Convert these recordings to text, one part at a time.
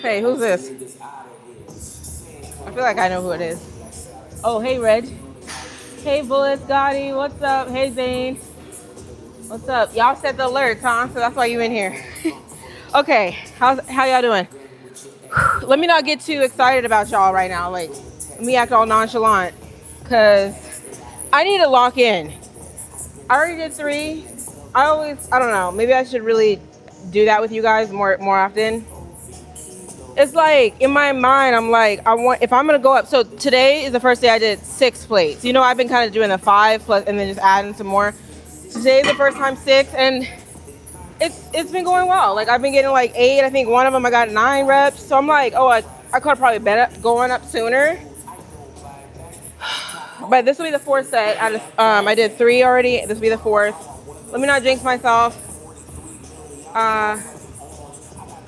Hey, who's this? I feel like I know who it is. Oh, hey, Reg. Hey, Bullet, Scotty. What's up? Hey, Zane. What's up? Y'all set the alerts, huh? So that's why you in here. Okay, how y'all doing? Let me not get too excited about y'all right now. Like, let me act all nonchalant, cause I need to lock in. I already did 3. I don't know. Maybe I should really do that with you guys more often. It's like in my mind, I'm like, if I'm gonna go up. So today is the first day I did 6 plates. You know, I've been kind of doing the 5 plus and then just adding some more. Today is the first time 6, and it's been going well. Like I've been getting like 8. I think one of them I got 9 reps. So I'm like, oh, I could have probably been going up sooner. But this will be the 4th set. I did 3 already. This will be the 4th. Let me not jinx myself.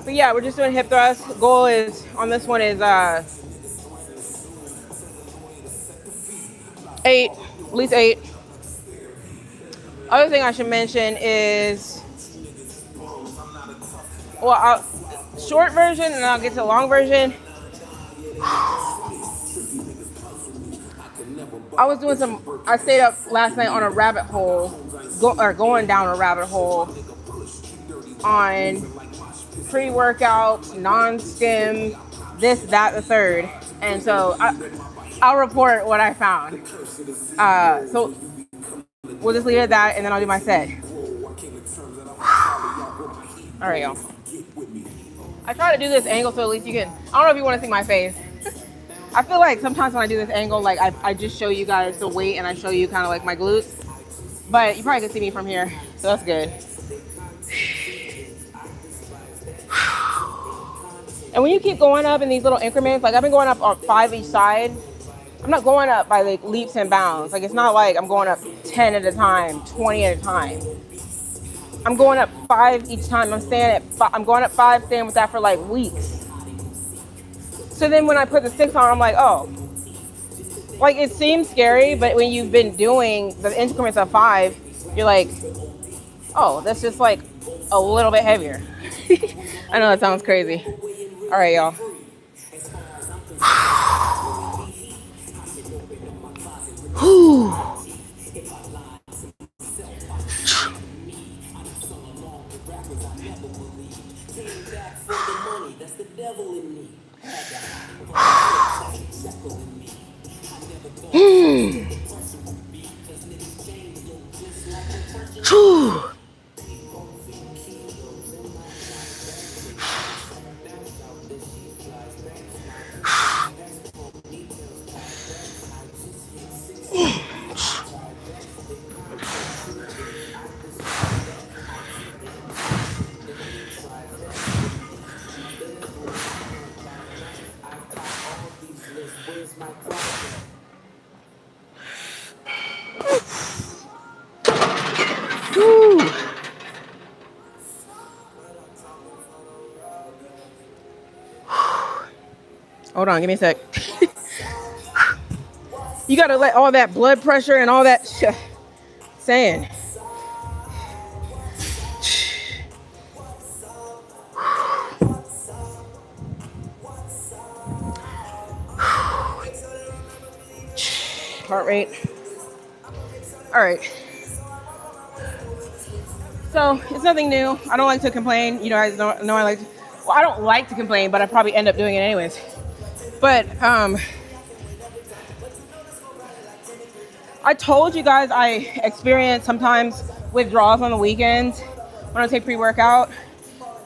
But yeah, we're just doing hip thrusts. Goal is on this one is 8, at least 8. Other thing I should mention is, well, short version, and I'll get to the long version. I stayed up last night on a rabbit hole, going down a rabbit hole on pre-workout, non-skim, this, that, the third. And so I'll report what I found. So we'll just leave it at that, and then I'll do my set. All right, y'all. I try to do this angle so at least you can, I don't know if you want to see my face. I feel like sometimes when I do this angle, like I just show you guys the weight and I show you kind of like my glutes. But you probably can see me from here, so that's good. And when you keep going up in these little increments, like I've been going up on 5 each side. I'm not going up by like leaps and bounds. Like it's not like I'm going up 10 at a time, 20 at a time. I'm going up 5 each time. I'm going up 5, staying with that for like weeks. So then when I put the 6 on, I'm like, oh, like it seems scary, but when you've been doing the increments of 5, you're like, oh, that's just like a little bit heavier. I know that sounds crazy. All right, y'all. Whew. Hold on, give me a sec. You gotta let all that blood pressure and all that saying. Heart rate. All right. So it's nothing new. I don't like to complain. You guys know I like to, well, I don't like to complain, but I probably end up doing it anyways. But I told you guys I experience sometimes withdrawals on the weekends when I take pre-workout.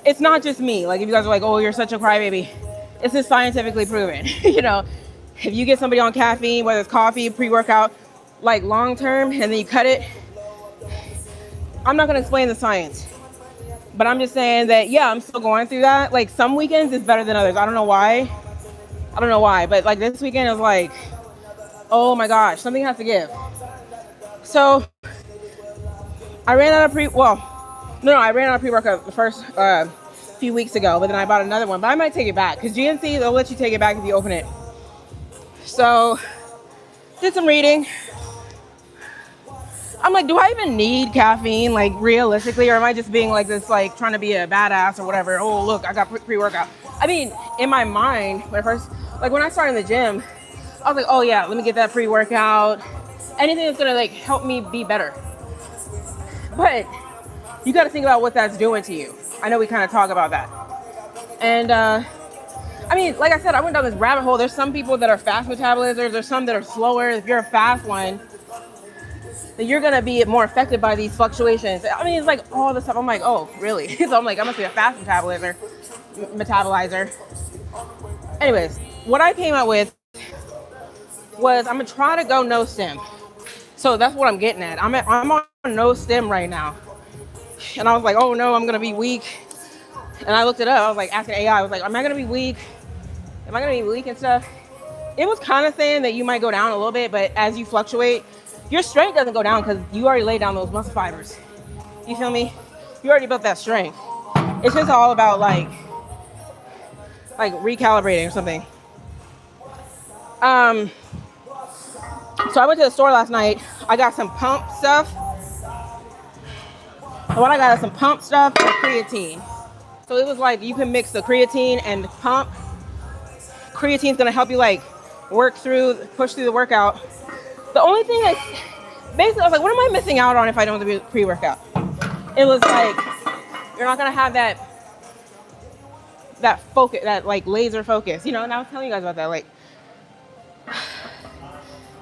It's not just me. Like if you guys are like, oh, you're such a crybaby. It's just scientifically proven. You know, if you get somebody on caffeine, whether it's coffee, pre-workout, like long term, and then you cut it, I'm not gonna explain the science. But I'm just saying that, yeah, I'm still going through that. Like, some weekends is better than others. I don't know why. But like this weekend is like, oh my gosh, something has to give. So I ran out of I ran out of pre-workout the first few weeks ago, but then I bought another one. But I might take it back because GNC, they'll let you take it back if you open it. So did some reading. I'm like, do I even need caffeine, like realistically, or am I just being like this, like trying to be a badass or whatever? Oh, look, I got pre-workout. I mean, in my mind, when I started in the gym, I was like, oh yeah, let me get that pre-workout. Anything that's gonna like help me be better. But you got to think about what that's doing to you. I know we kind of talk about that. And I mean, like I said, I went down this rabbit hole. There's some people that are fast metabolizers. There's some that are slower. If you're a fast one, then you're gonna be more affected by these fluctuations. I mean, it's like all this stuff. I'm like, oh, really? So I'm like, I must be a fast metabolizer. Anyways, what I came out with was I'm gonna try to go no stim. So that's what I'm getting at. I'm on no stim right now. And I was like, oh no, I'm gonna be weak. And I looked it up. I was like asking AI, I was like, am I gonna be weak? Am I gonna be weak and stuff? It was kind of saying that you might go down a little bit, but as you fluctuate, your strength doesn't go down because you already laid down those muscle fibers. You feel me? You already built that strength. It's just all about like recalibrating or something. So I went to the store last night. I got some pump stuff. The one I got is some pump stuff and creatine. So it was like you can mix the creatine and the pump. Creatine's gonna help you like push through the workout. The only thing is, basically, I was like, what am I missing out on if I don't do pre-workout? It was like, you're not gonna have that focus, that like laser focus, you know. And I was telling you guys about that. Like,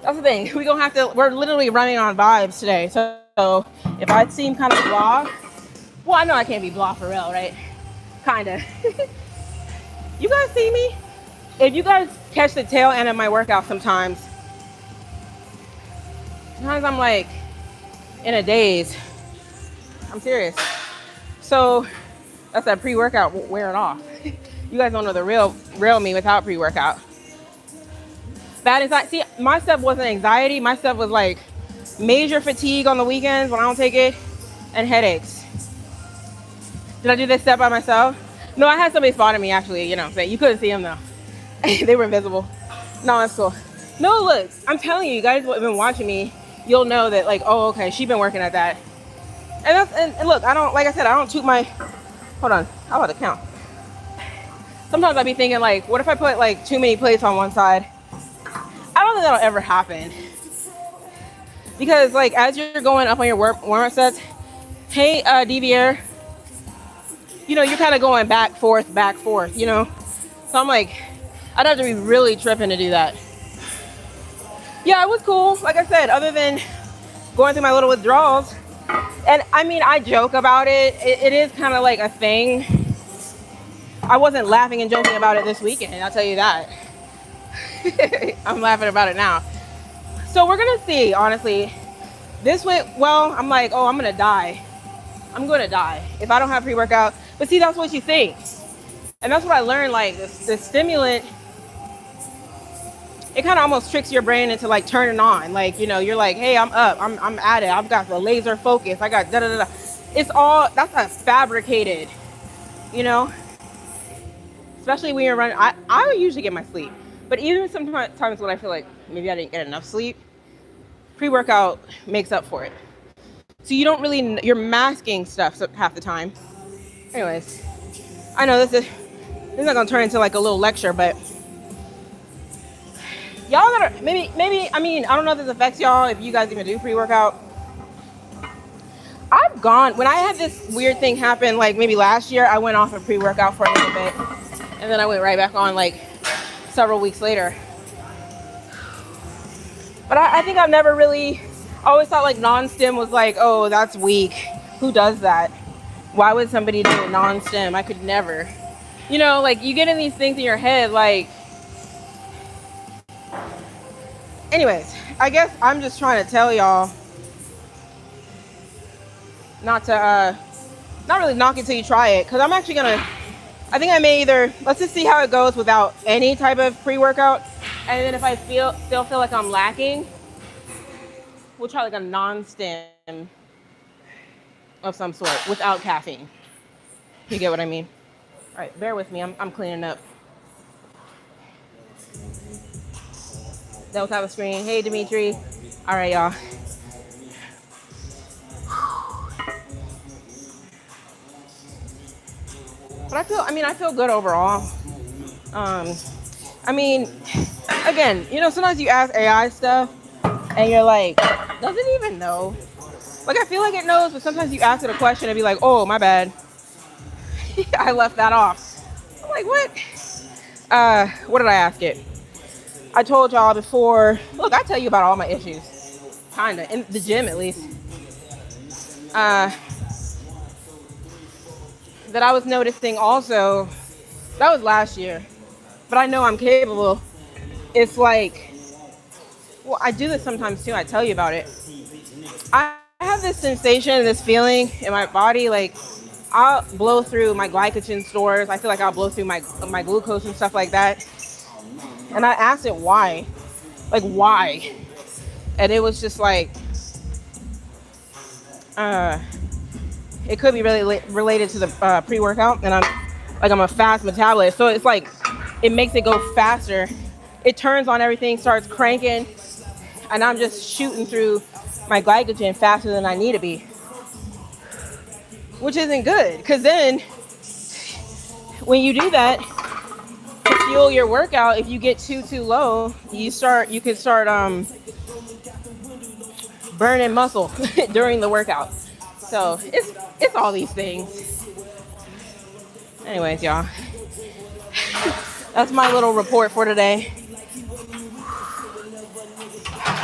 that's the thing. We're literally running on vibes today. So if I seem kind of blah, well, I know I can't be blah for real, right? Kinda. You guys see me? If you guys catch the tail end of my workout sometimes I'm like in a daze. I'm serious. So that's that pre-workout wearing off. You guys don't know the real me without pre-workout. Bad anxiety. See, my stuff wasn't anxiety. My stuff was like major fatigue on the weekends when I don't take it, and headaches. Did I do this step by myself? No, I had somebody spotting me actually, you know, but you couldn't see them though. They were invisible. No, that's cool. No, look, I'm telling you, you guys have been watching me, you'll know that like, oh, okay, she's been working at that. And look, I don't toot my, hold on, how about the count? Sometimes I'd be thinking like, what if I put like too many plates on one side? I don't think that'll ever happen. Because like, as you're going up on your warm-up sets, hey, DVR, you know, you're kind of going back, forth, you know? So I'm like, I'd have to be really tripping to do that. Yeah, it was cool. Like I said, other than going through my little withdrawals. And I mean, I joke about it. It is kind of like a thing. I wasn't laughing and joking about it this weekend, I'll tell you that. I'm laughing about it now. So we're gonna see, honestly. This went well. I'm like, oh, I'm gonna die. I'm gonna die if I don't have pre-workout. But see, that's what you think. And that's what I learned, like the stimulant, it kind of almost tricks your brain into like turning on. Like, you know, you're like, hey, I'm up, I'm at it. I've got the laser focus. I got da-da-da-da. It's all, that's a fabricated, you know? Especially when you're running, I usually get my sleep. But even sometimes when I feel like maybe I didn't get enough sleep, pre-workout makes up for it. So you don't really, you're masking stuff half the time. Anyways, I know this is not gonna turn into like a little lecture, but y'all gotta, maybe, I mean, I don't know if this affects y'all, if you guys even do pre-workout. I've gone, when I had this weird thing happen, like maybe last year, I went off of pre-workout for a little bit, and then I went right back on like several weeks later. But I think I've never really, I always thought like non-stim was like, oh, that's weak. Who does that? Why would somebody do non-stim? I could never. You know, like you get in these things in your head, like, anyways, I guess I'm just trying to tell y'all not to not really knock it till you try it, because I'm actually gonna, I think I may either, let's just see how it goes without any type of pre-workout, and then if I still feel like I'm lacking, we'll try like a non-stim of some sort without caffeine. You get what I mean? All right, bear with me. I'm cleaning up. That was out of screen. Hey, Dimitri. All right, y'all. But I feel good overall. I mean, again, sometimes you ask AI stuff and you're like, does it even know? Like, I feel like it knows, but sometimes you ask it a question and be like, oh, my bad. I left that off. I'm like, what? What did I ask it? I told y'all before, look, I tell you about all my issues. Kinda, in the gym at least. That I was noticing also, that was last year, but I know I'm capable. It's like, well, I do this sometimes too, I tell you about it. I have this sensation, this feeling in my body, like I'll blow through my glycogen stores. I feel like I'll blow through my glucose and stuff like that. And I asked it why, like why? And it was just like, it could be really related to the pre-workout, and I'm a fast metabolist, so it's like it makes it go faster. It turns on everything, starts cranking, and I'm just shooting through my glycogen faster than I need to be, which isn't good. Because then, when you do that to fuel your workout, if you get too low, you can start burning muscle during the workout. So it's all these things. Anyways, y'all, that's my little report for today.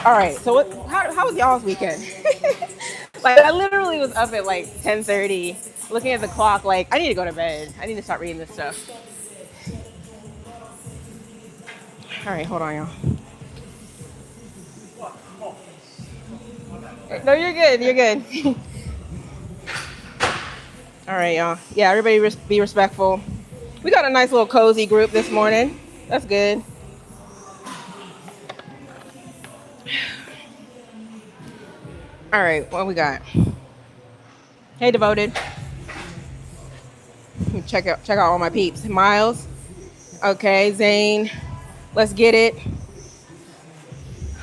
All right, so how was y'all's weekend? Like, I literally was up at like 10:30, looking at the clock, like, I need to go to bed. I need to start reading this stuff. All right, hold on, y'all. No, you're good. You're good. All right, y'all. Yeah, everybody be respectful. We got a nice little cozy group this morning. That's good. All right, what we got? Hey, Devoted. Check out all my peeps. Miles. Okay, Zane. Let's get it.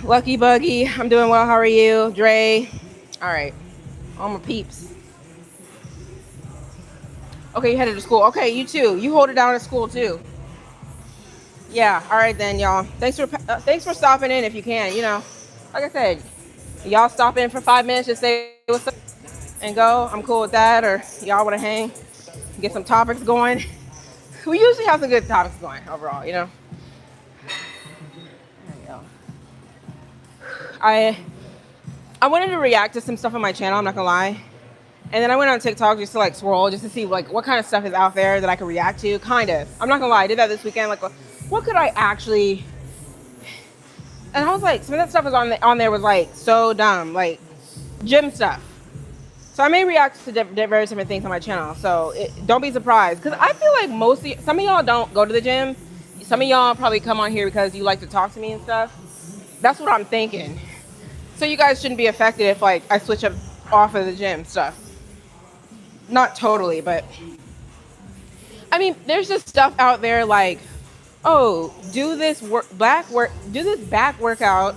Lucky Buggy. I'm doing well. How are you? Dre. All right. All my peeps. Okay, you headed to school. Okay, you too. You hold it down at school too. Yeah. All right then, y'all. Thanks for stopping in if you can. Like I said, y'all stop in for 5 minutes, just say what's up and go. I'm cool with that. Or y'all want to hang, get some topics going. We usually have some good topics going overall. There you go. I wanted to react to some stuff on my channel. I'm not gonna lie. And then I went on TikTok just to like scroll, just to see like what kind of stuff is out there that I could react to. Kind of. I'm not gonna lie. I did that this weekend. Like, what could I actually? And I was like, some of that stuff was on there was like so dumb, like gym stuff. So I may react to various different things on my channel. So don't be surprised, because I feel like some of y'all don't go to the gym. Some of y'all probably come on here because you like to talk to me and stuff. That's what I'm thinking. So you guys shouldn't be affected if like I switch up off of the gym stuff. Not totally, but I mean, there's just stuff out there like, oh, do this back workout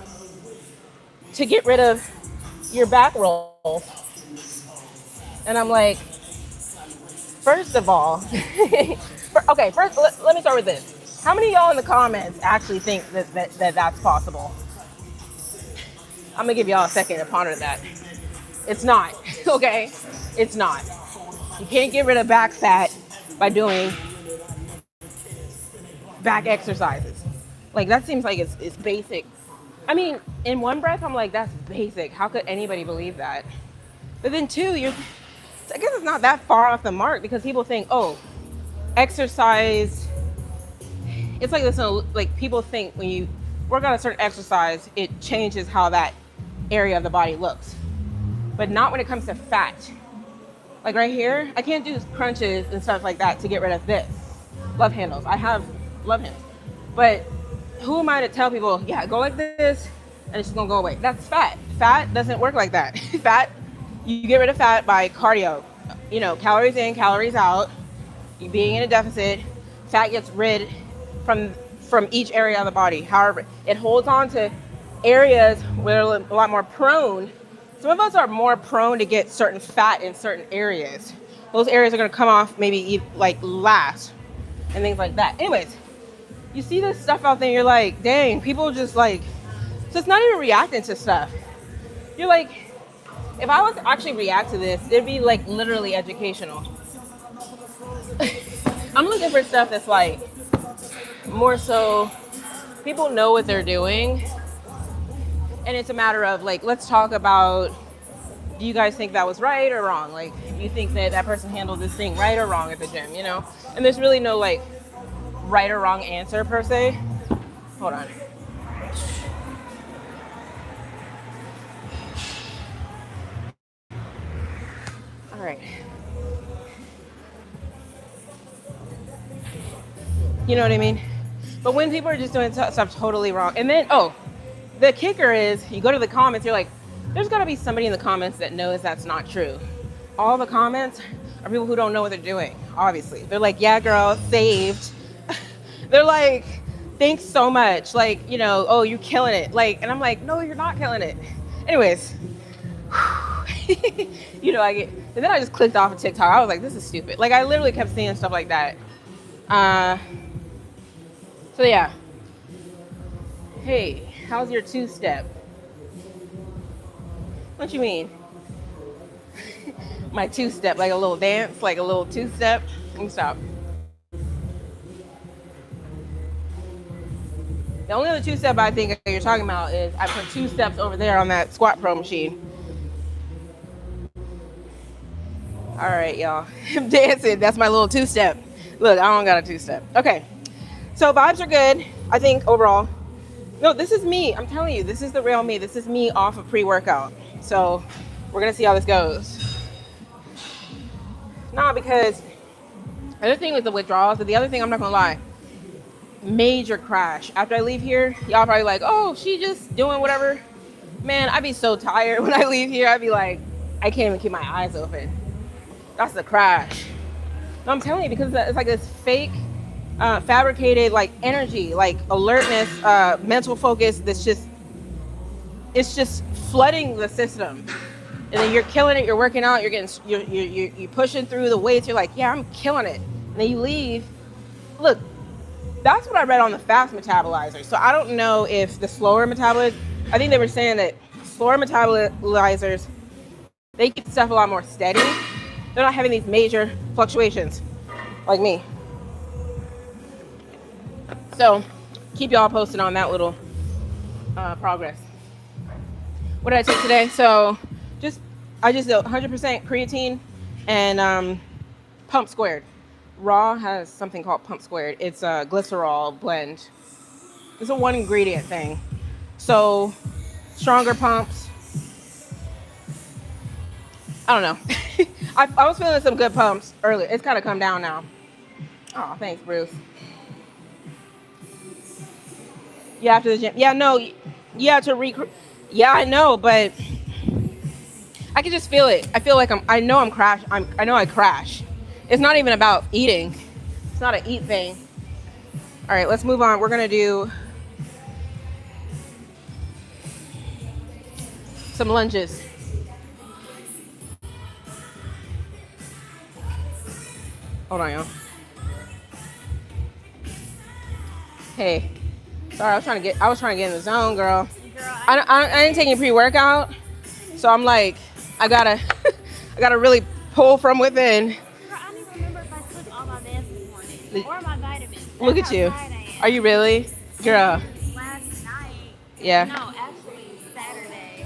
to get rid of your back rolls. And I'm like, first of all, okay, first let me start with this. How many of y'all in the comments actually think that that's possible? I'm gonna give y'all a second to ponder that. It's not, okay? It's not. You can't get rid of back fat by doing back exercises. Like, that seems like it's basic. I mean, in one breath, I'm like, that's basic. How could anybody believe that? But then two, I guess it's not that far off the mark, because people think, oh, exercise. It's like this, like people think when you work on a certain exercise, it changes how that area of the body looks. But not when it comes to fat. Like right here, I can't do crunches and stuff like that to get rid of this. Love handles. I have love handles. But who am I to tell people, yeah, go like this and it's just gonna go away? That's fat. Fat doesn't work like that. Fat, you get rid of fat by cardio. You know, calories in, calories out. You being in a deficit, fat gets rid from each area of the body. However, it holds on to areas where we're a lot more prone. Some of us are more prone to get certain fat in certain areas. Those areas are gonna come off maybe like last and things like that. Anyways, you see this stuff out there, you're like, dang, people just like, just not even reacting to stuff. You're like, if I was to actually react to this, it'd be like literally educational. I'm looking for stuff that's like more so people know what they're doing, and it's a matter of like, let's talk about, do you guys think that was right or wrong? Like, you think that that person handled this thing right or wrong at the gym, you know? And there's really no like right or wrong answer per se. Hold on. All right. You know what I mean? But when people are just doing stuff totally wrong, and then, oh, the kicker is, you go to the comments, you're like, there's gotta be somebody in the comments that knows that's not true. All the comments are people who don't know what they're doing, obviously. They're like, yeah, girl, saved. They're like, thanks so much. Like, you know, oh, you're killing it. Like, and I'm like, no, you're not killing it. Anyways, you know, and then I just clicked off of TikTok. I was like, this is stupid. Like, I literally kept seeing stuff like that. So yeah. Hey, how's your two-step? What you mean? My two-step, like a little dance, like a little two-step? Let me stop. The only other two-step I think you're talking about is I put 2 steps over there on that squat pro machine. All right, y'all. I'm dancing. That's my little two-step. Look, I don't got a two-step. Okay. So vibes are good, I think, overall. No, this is me. I'm telling you, this is the real me. This is me off of pre-workout. So we're going to see how this goes. Nah, because the other thing was the withdrawals, but the other thing, I'm not going to lie, major crash. After I leave here, y'all probably like, oh, she just doing whatever. Man, I'd be so tired when I leave here. I'd be like, I can't even keep my eyes open. That's the crash. No, I'm telling you, because it's like this fake, fabricated like energy, like alertness, mental focus that's just, it's just flooding the system. And then you're killing it, you're working out, you're pushing through the weights, you're like, yeah, I'm killing it. And then you leave. Look, that's what I read on the fast metabolizers. So I don't know if the slower metabolizers, I think they were saying that slower metabolizers, they keep stuff a lot more steady. They're not having these major fluctuations like me. So keep y'all posted on that little progress. What did I take today? So I just did 100% creatine and pump squared. Raw has something called pump squared. It's a glycerol blend. It's a 1 ingredient thing. So stronger pumps. I don't know. I was feeling some good pumps earlier. It's kind of come down now. Oh, thanks, Bruce. Yeah, after the gym. Yeah, no. Yeah, yeah, I know, but I can just feel it. I feel like I know I crash. It's not even about eating. It's not an eat thing. All right, let's move on. We're going to do some lunges. Hold on, y'all. Hey, sorry, I was trying to get in the zone, girl. I didn't take any pre-workout, so I'm like, I gotta really pull from within. Girl, I don't even remember if I took all my meds this morning or my vitamins. Look at you. Are you really, girl? Last night. Yeah. No, actually Saturday.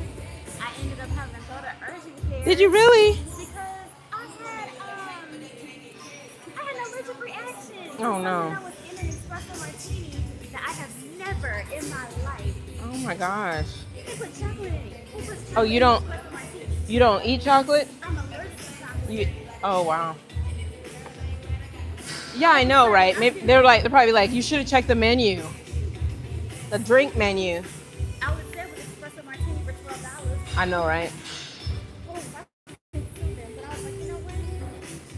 I ended up having to go to urgent care. Did you really? Because I had an allergic reaction. Oh no. I was in an espresso martini that I have never in my life. Oh my gosh. They put chocolate in it. Oh, you don't eat chocolate? I'm allergic to chocolate. Oh wow. Yeah, I know, right? Maybe they're probably like, you should have checked the menu, the drink menu. I would say with espresso martini for $12. I know, right? Oh, my student. But I was like, you know what?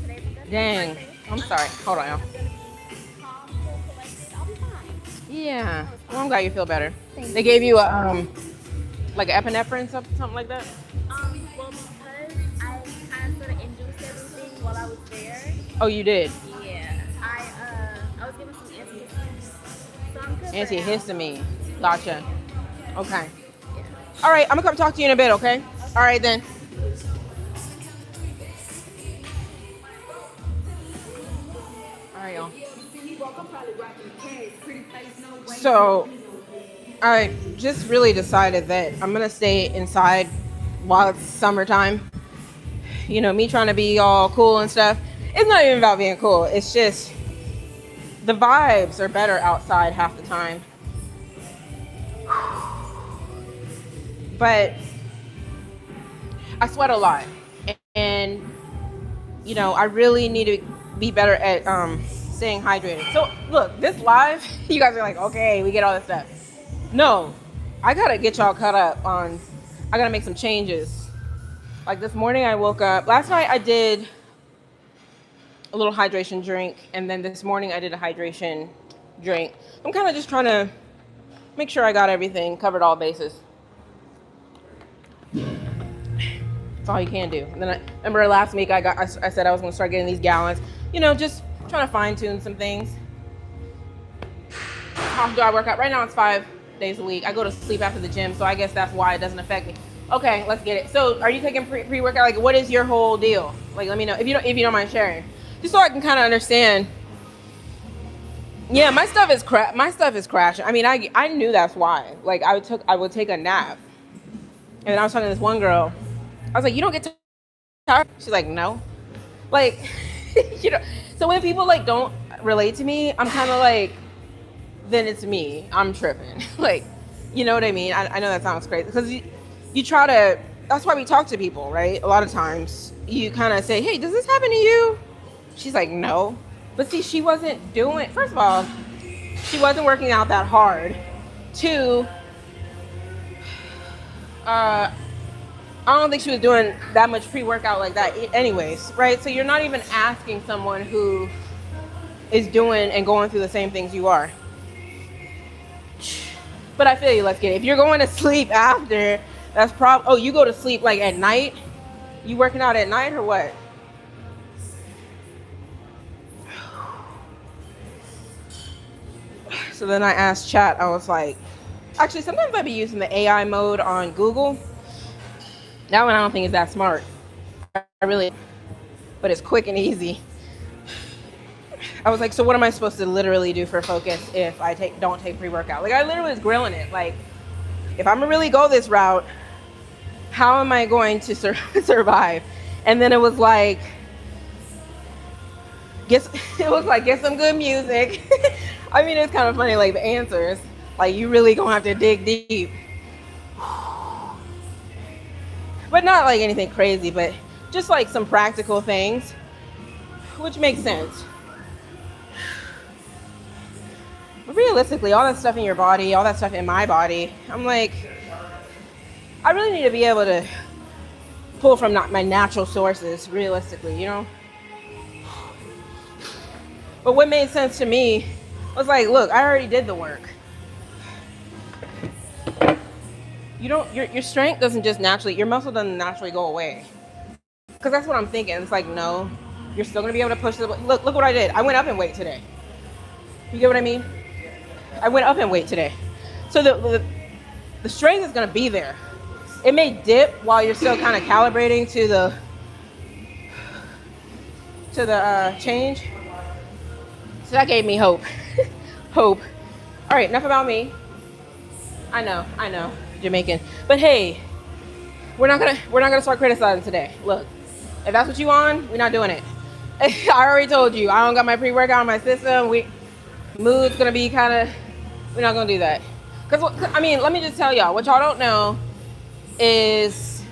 Today's my best friend's Dang. birthday. I'm sorry. Hold on. I'm gonna be calm, cool, collected. I'll be fine. Yeah. I was Well, I'm fine. glad you feel better. Thank They you. gave you a like an epinephrine, something like that. Well, because I kind of sort of induced everything while I was there. Oh, you did. Yeah, I was given some antihistamines, so I'm good for now. Antihistamine. Gotcha. Okay. Yeah. All right. I'm gonna come talk to you in a bit. Okay. All right then. All right, y'all. So I just really decided that I'm gonna stay inside while it's summertime. You know, me trying to be all cool and stuff. It's not even about being cool. It's just the vibes are better outside half the time. But I sweat a lot, and you know, I really need to be better at staying hydrated. So look, this live, you guys are like, okay, we get all this stuff. No, I gotta get y'all caught up on. I gotta make some changes. Like this morning, I woke up. Last night, I did a little hydration drink, and then this morning, I did a hydration drink. I'm kind of just trying to make sure I got everything, covered all bases. That's all you can do. And then I remember last week I said I was gonna start getting these gallons. You know, just trying to fine tune some things. How often do I work out? Right now it's 5 days a week. I go to sleep after the gym, so I guess that's why it doesn't affect me. Okay, let's get it. So are you taking pre-workout? Like, what is your whole deal? Like, let me know if you don't mind sharing, just so I can kind of understand. Yeah, my stuff is crashing. I mean, I knew that's why. Like, I would take a nap, and then I was talking to this one girl. I was like, you don't get tired? She's like, no. Like, you know. So when people like don't relate to me, I'm kind of like, then it's me. I'm tripping. Like, you know what I mean? I know that sounds crazy because you try to. That's why we talk to people, right? A lot of times you kind of say, hey, does this happen to you? She's like, no. But see, she wasn't doing. First of all, she wasn't working out that hard. Two, I don't think she was doing that much pre-workout like that anyways, right? So you're not even asking someone who is doing and going through the same things you are. But I feel you, let's get it. If you're going to sleep after, that's oh, you go to sleep like at night? You working out at night or what? So then I asked chat, I was like, actually sometimes I be using the AI mode on Google. That one I don't think is that smart. But it's quick and easy. I was like, so what am I supposed to literally do for focus if I don't take pre-workout? Like I literally was grilling it. Like, if I'm gonna really go this route, how am I going to survive? And then it was like, get some good music. I mean, it's kind of funny, like the answers. Like you really gonna have to dig deep. But not like anything crazy, but just like some practical things, which makes sense. But realistically, all that stuff in your body, all that stuff in my body, I'm like, I really need to be able to pull from my natural sources, realistically, you know? But what made sense to me was like, look, I already did the work. Your strength doesn't just naturally, your muscle doesn't naturally go away. Because that's what I'm thinking. It's like, no, you're still going to be able to push the, look what I did. I went up in weight today. You get what I mean? I went up in weight today. So the strength is going to be there. It may dip while you're still kind of calibrating to the change. So that gave me hope. Hope. All right, enough about me. I know, Jamaican. But hey, we're not gonna start criticizing today. Look, if that's what you on, we're not doing it. I already told you, I don't got my pre-workout in my system. Mood's gonna be kind of, we're not gonna do that. Cause I mean, let me just tell y'all, what y'all don't know is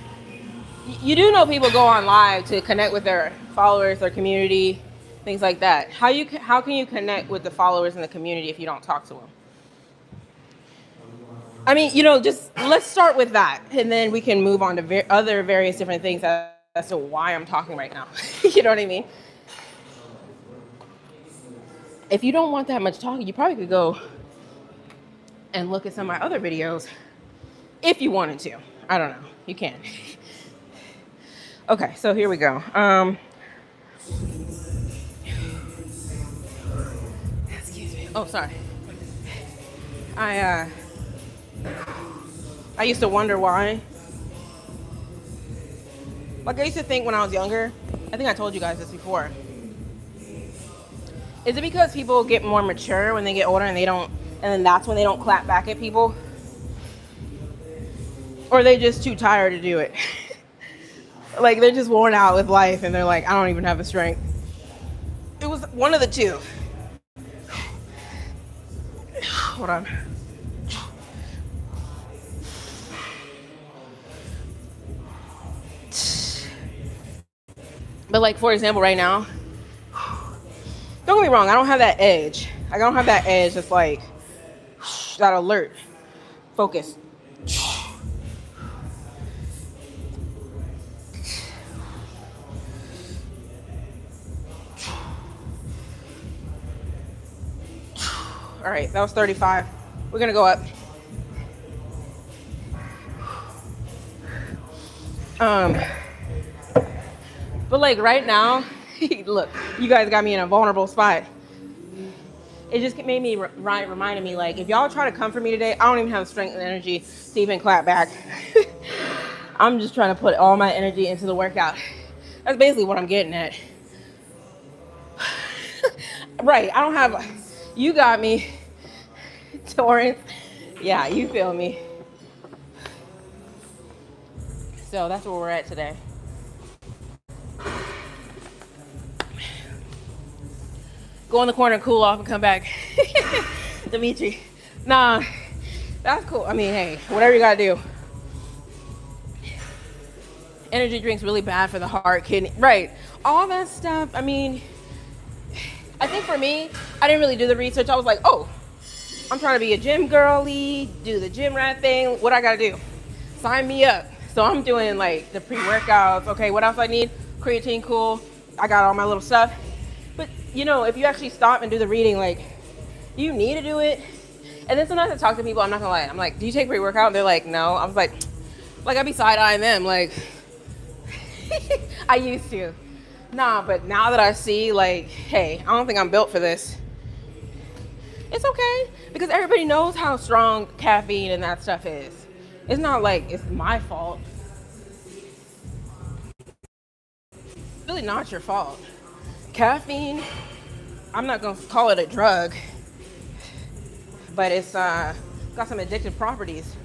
You do know people go on live to connect with their followers, their community, things like that. How can you connect with the followers in the community if you don't talk to them? I mean, just let's start with that, and then we can move on to other various different things as to why I'm talking right now. You know what I mean? If you don't want that much talking, you probably could go and look at some of my other videos if you wanted to. I don't know. You can. Okay, so here we go. Excuse me. Oh, sorry. I used to wonder why. Like, I used to think when I was younger, I think I told you guys this before. Is it because people get more mature when they get older and then that's when they don't clap back at people? Or are they just too tired to do it? Like, they're just worn out with life and they're like, I don't even have the strength. It was one of the two. Hold on. But like, for example, right now, don't get me wrong, I don't have that edge. I don't have that edge that's like, that alert, focus. All right, that was 35. We're gonna go up. But like right now, look, you guys got me in a vulnerable spot. It just made me reminded me, like, if y'all try to come for me today, I don't even have the strength and energy to even clap back. I'm just trying to put all my energy into the workout. That's basically what I'm getting at. Right, I don't have, you got me, Torrance. Yeah, you feel me. So that's where we're at today. Go in the corner, cool off, and come back. Dimitri. Nah, that's cool. I mean, hey, whatever you gotta do. Energy drinks really bad for the heart, kidney, right? All that stuff. I mean, I think for me, I didn't really do the research. I was like, oh, I'm trying to be a gym girly, do the gym rat thing. What I gotta do? Sign me up. So I'm doing like the pre-workouts. Okay, what else I need? Creatine, cool. I got all my little stuff. But if you actually stop and do the reading, like, you need to do it. And then sometimes I talk to people, I'm not gonna lie. I'm like, do you take pre-workout? They're like, no. I was like I be side-eyeing them, like, I used to. Nah, but now that I see, like, hey, I don't think I'm built for this. It's okay, because everybody knows how strong caffeine and that stuff is. It's not like it's my fault. It's really not your fault. Caffeine, I'm not gonna call it a drug, but it's got some addictive properties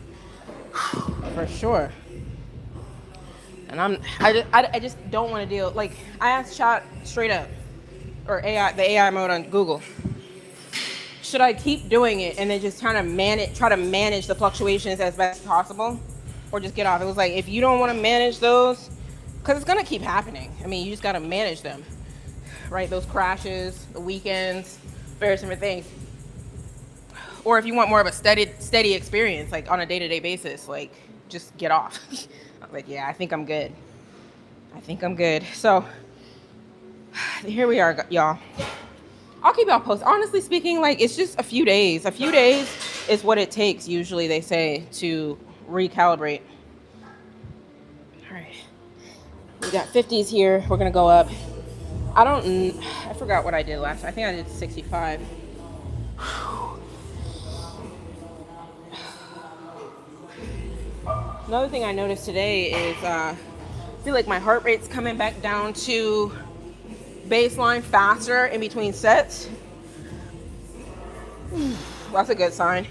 for sure. And I just don't want to deal. Like, I asked Chat straight up, or the AI mode on Google, should I keep doing it and then just try to manage the fluctuations as best as possible, or just get off? It was like, if you don't want to manage those, because it's gonna keep happening. I mean, you just gotta manage them, right? Those crashes, the weekends, various different things. Or if you want more of a steady experience, like on a day-to-day basis, like, just get off. I was like, yeah, I think I'm good. So here we are, y'all. I'll keep y'all posted. Honestly speaking, like, it's just a few days. A few days is what it takes, usually, they say, to recalibrate. All right. We got 50s here. We're going to go up. I forgot what I did last. I think I did 65. Another thing I noticed today is I feel like my heart rate's coming back down to baseline faster in between sets. That's a good sign.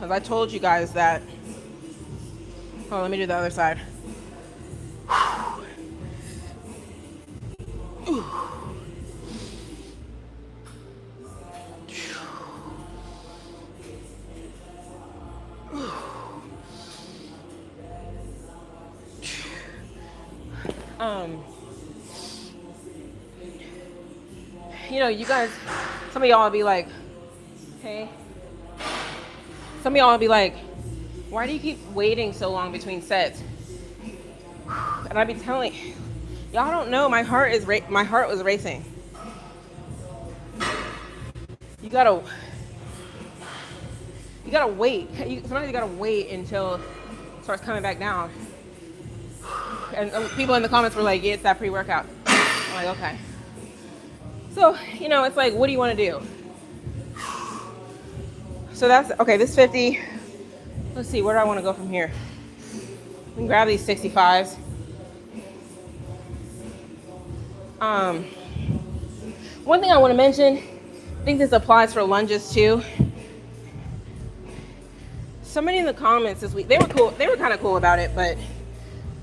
As I told you guys that. Oh, let me do the other side. Um, you guys, some of y'all will be like, hey, some of y'all will be like, why do you keep waiting so long between sets? And I'd be telling y'all, don't know. My heart was racing. You gotta wait. Sometimes you gotta wait until it starts coming back down. And people in the comments were like, yeah, it's that pre-workout. I'm like, okay. So, it's like, what do you want to do? So that's, okay, this 50, let's see, where do I want to go from here? We can grab these 65s. One thing I want to mention, I think this applies for lunges too. Somebody in the comments this week, they were cool. They were kind of cool about it, but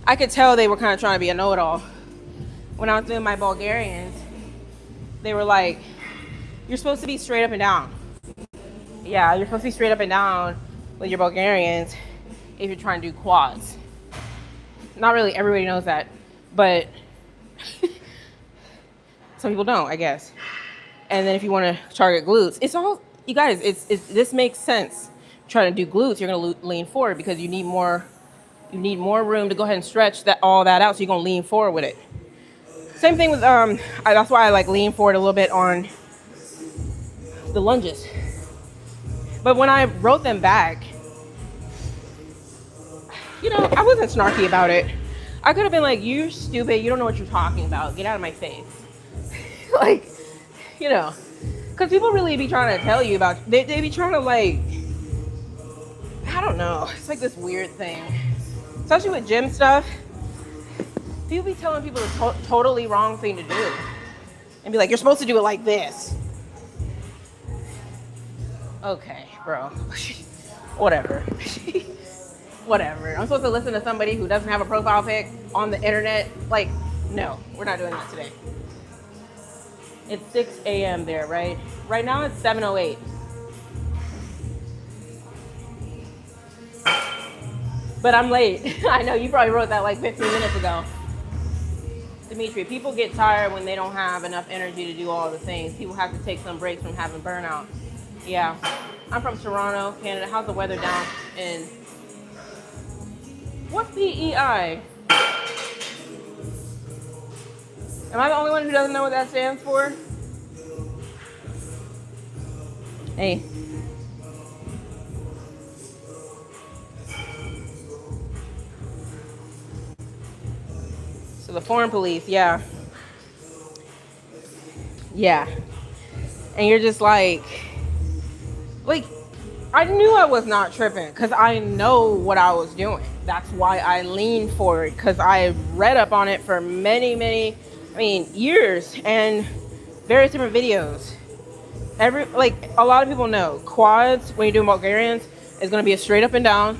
I could tell they were kind of trying to be a know-it-all. When I was doing my Bulgarians, they were like, you're supposed to be straight up and down. Yeah, you're supposed to be straight up and down with your Bulgarians if you're trying to do quads. Not really everybody knows that, but some people don't, I guess. And then if you want to target glutes, it's all, you guys, this makes sense. Trying to do glutes, you're going to lean forward because you need more room to go ahead and stretch all that out, so you're going to lean forward with it. Same thing with, that's why I like lean forward a little bit on the lunges. But when I wrote them back, I wasn't snarky about it. I could have been like, you're stupid, you don't know what you're talking about, get out of my face. Like, because people really be trying to tell you about, they be trying to like, I don't know, it's like this weird thing. Especially with gym stuff, people be telling people the totally wrong thing to do. And be like, you're supposed to do it like this. Okay, bro. Whatever. Whatever. I'm supposed to listen to somebody who doesn't have a profile pic on the internet? Like, no, we're not doing that today. It's 6 a.m. there, right? Right now it's 7:08. But I'm late. I know, you probably wrote that like 15 minutes ago. Dimitri, people get tired when they don't have enough energy to do all the things. People have to take some breaks from having burnout. Yeah. I'm from Toronto, Canada. How's the weather down in... What's PEI? Am I the only one who doesn't know what that stands for? Hey. So the foreign police, yeah. Yeah. And you're just like, I knew I was not tripping because I know what I was doing. That's why I leaned forward, because I read up on it for many, years and various different videos. A lot of people know quads, when you're doing Bulgarians, is going to be a straight up and down.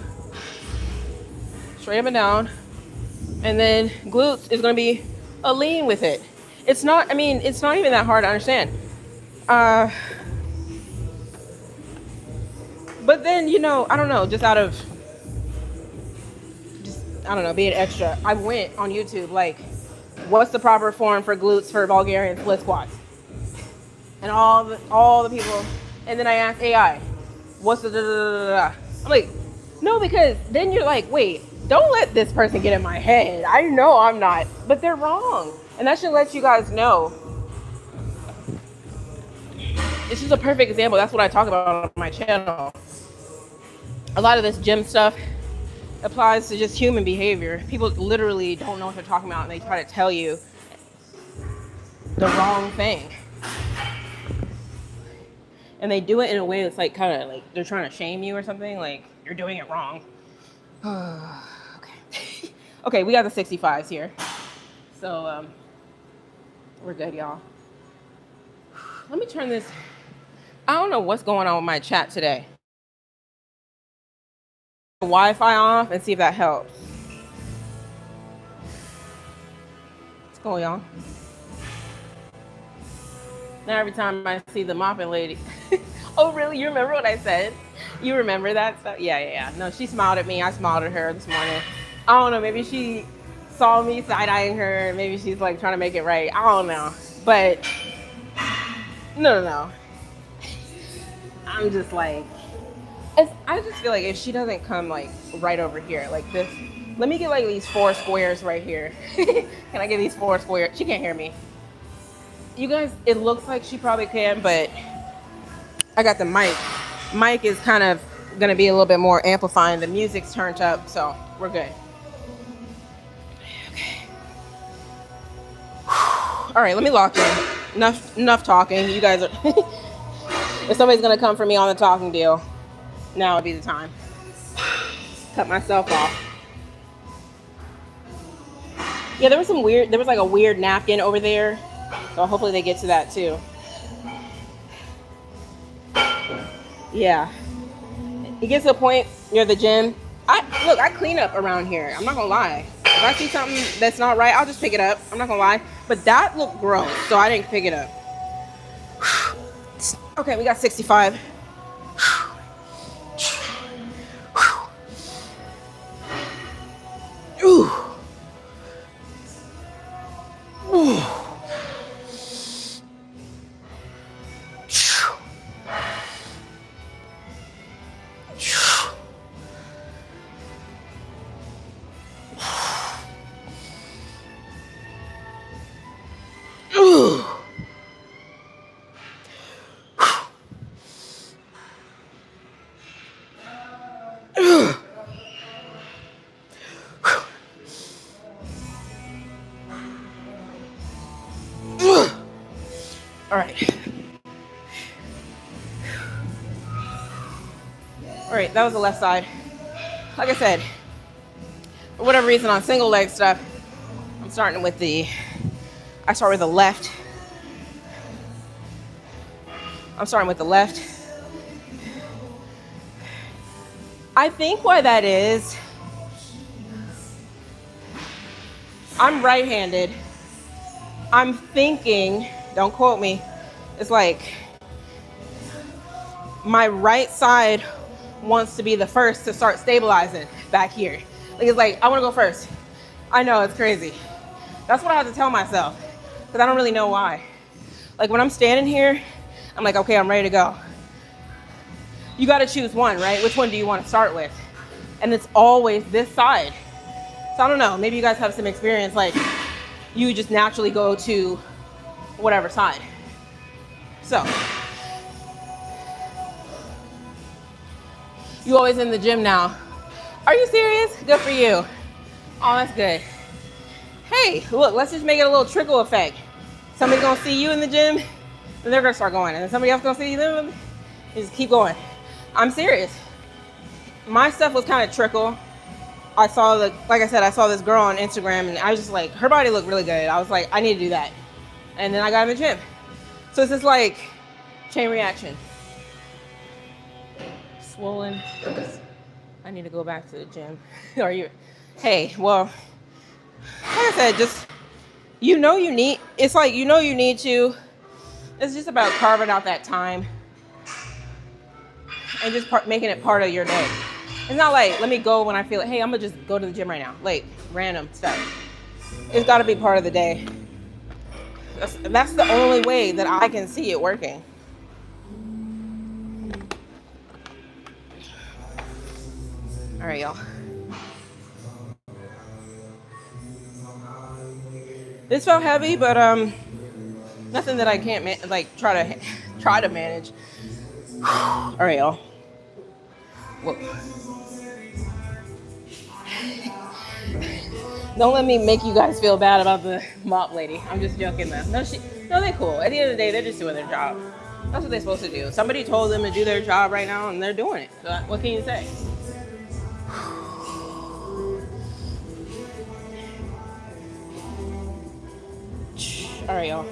And then glutes is going to be a lean with it. It's not even that hard to understand. But then, I don't know, being extra, I went on YouTube, like, what's the proper form for glutes for Bulgarian split squats? And all the people, and then I asked AI, what's the da-da-da-da-da? I'm like, no, because then you're like, wait, don't let this person get in my head. I know I'm not, but they're wrong. And that should let you guys know. This is a perfect example. That's what I talk about on my channel. A lot of this gym stuff applies to just human behavior. People literally don't know what they're talking about, and they try to tell you the wrong thing. And they do it in a way that's like kind of like they're trying to shame you or something. Like, you're doing it wrong. Okay. Okay, we got the 65s here. So we're good, y'all. Let me turn this. I don't know what's going on with my chat today. Wi-Fi off and see if that helps. What's going on? Now every time I see the mopping lady. Oh, really? You remember what I said? You remember that stuff? Yeah. No, she smiled at me. I smiled at her this morning. I don't know. Maybe she saw me side-eyeing her. Maybe she's like trying to make it right. I don't know. But no. I'm just like, I just feel like if she doesn't come like right over here, like this, let me get like these 4 squares right here. Can I get these 4 squares? She can't hear me. You guys, it looks like she probably can, but I got the mic. Mic is kind of gonna be a little bit more amplifying. The music's turned up, so we're good. Okay. All right, let me lock in. Enough talking. You guys are. If somebody's gonna come for me on the talking deal, now would be the time. Cut myself off. Yeah, there was like a weird napkin over there. So hopefully they get to that too. Yeah. It gets to a point near the gym. I clean up around here. I'm not gonna lie. If I see something that's not right, I'll just pick it up. I'm not gonna lie. But that looked gross, so I didn't pick it up. Okay, we got 65. Ooh. Ooh. All right, that was the left side. Like I said, for whatever reason on single leg stuff, I start with the left. I'm starting with the left. I think why that is, I'm right-handed. I'm thinking, don't quote me, it's like my right side wants to be the first to start stabilizing back here. Like it's like, I want to go first. I know, it's crazy. That's what I have to tell myself, because I don't really know why. Like when I'm standing here, I'm like, okay, I'm ready to go. You got to choose one, right? Which one do you want to start with? And it's always this side. So I don't know, maybe you guys have some experience, like you just naturally go to whatever side. So, you always in the gym now. Are you serious? Good for you. Oh, that's good. Hey, look, let's just make it a little trickle effect. Somebody's gonna see you in the gym, and they're gonna start going. And then somebody else gonna see them, and just keep going. I'm serious. My stuff was kind of trickle. I saw like I said, I saw this girl on Instagram, and I was just like, her body looked really good. I was like, I need to do that. And then I got in the gym. So it's just like chain reaction. Swollen. I need to go back to the gym. Are you? Hey, well, like I said, just, you need, it's like, you need to, it's just about carving out that time and just making it part of your day. It's not like, let me go when I feel like, hey, I'm gonna just go to the gym right now. Like, random stuff. It's gotta be part of the day. That's the only way that I can see it working. All right, y'all. This felt heavy, but nothing that I can't try to manage. All right, y'all. Whoa. Don't let me make you guys feel bad about the mop lady. I'm just joking, though. No, they're cool. At the end of the day, they're just doing their job. That's what they're supposed to do. Somebody told them to do their job right now, and they're doing it. So what can you say? All right, y'all.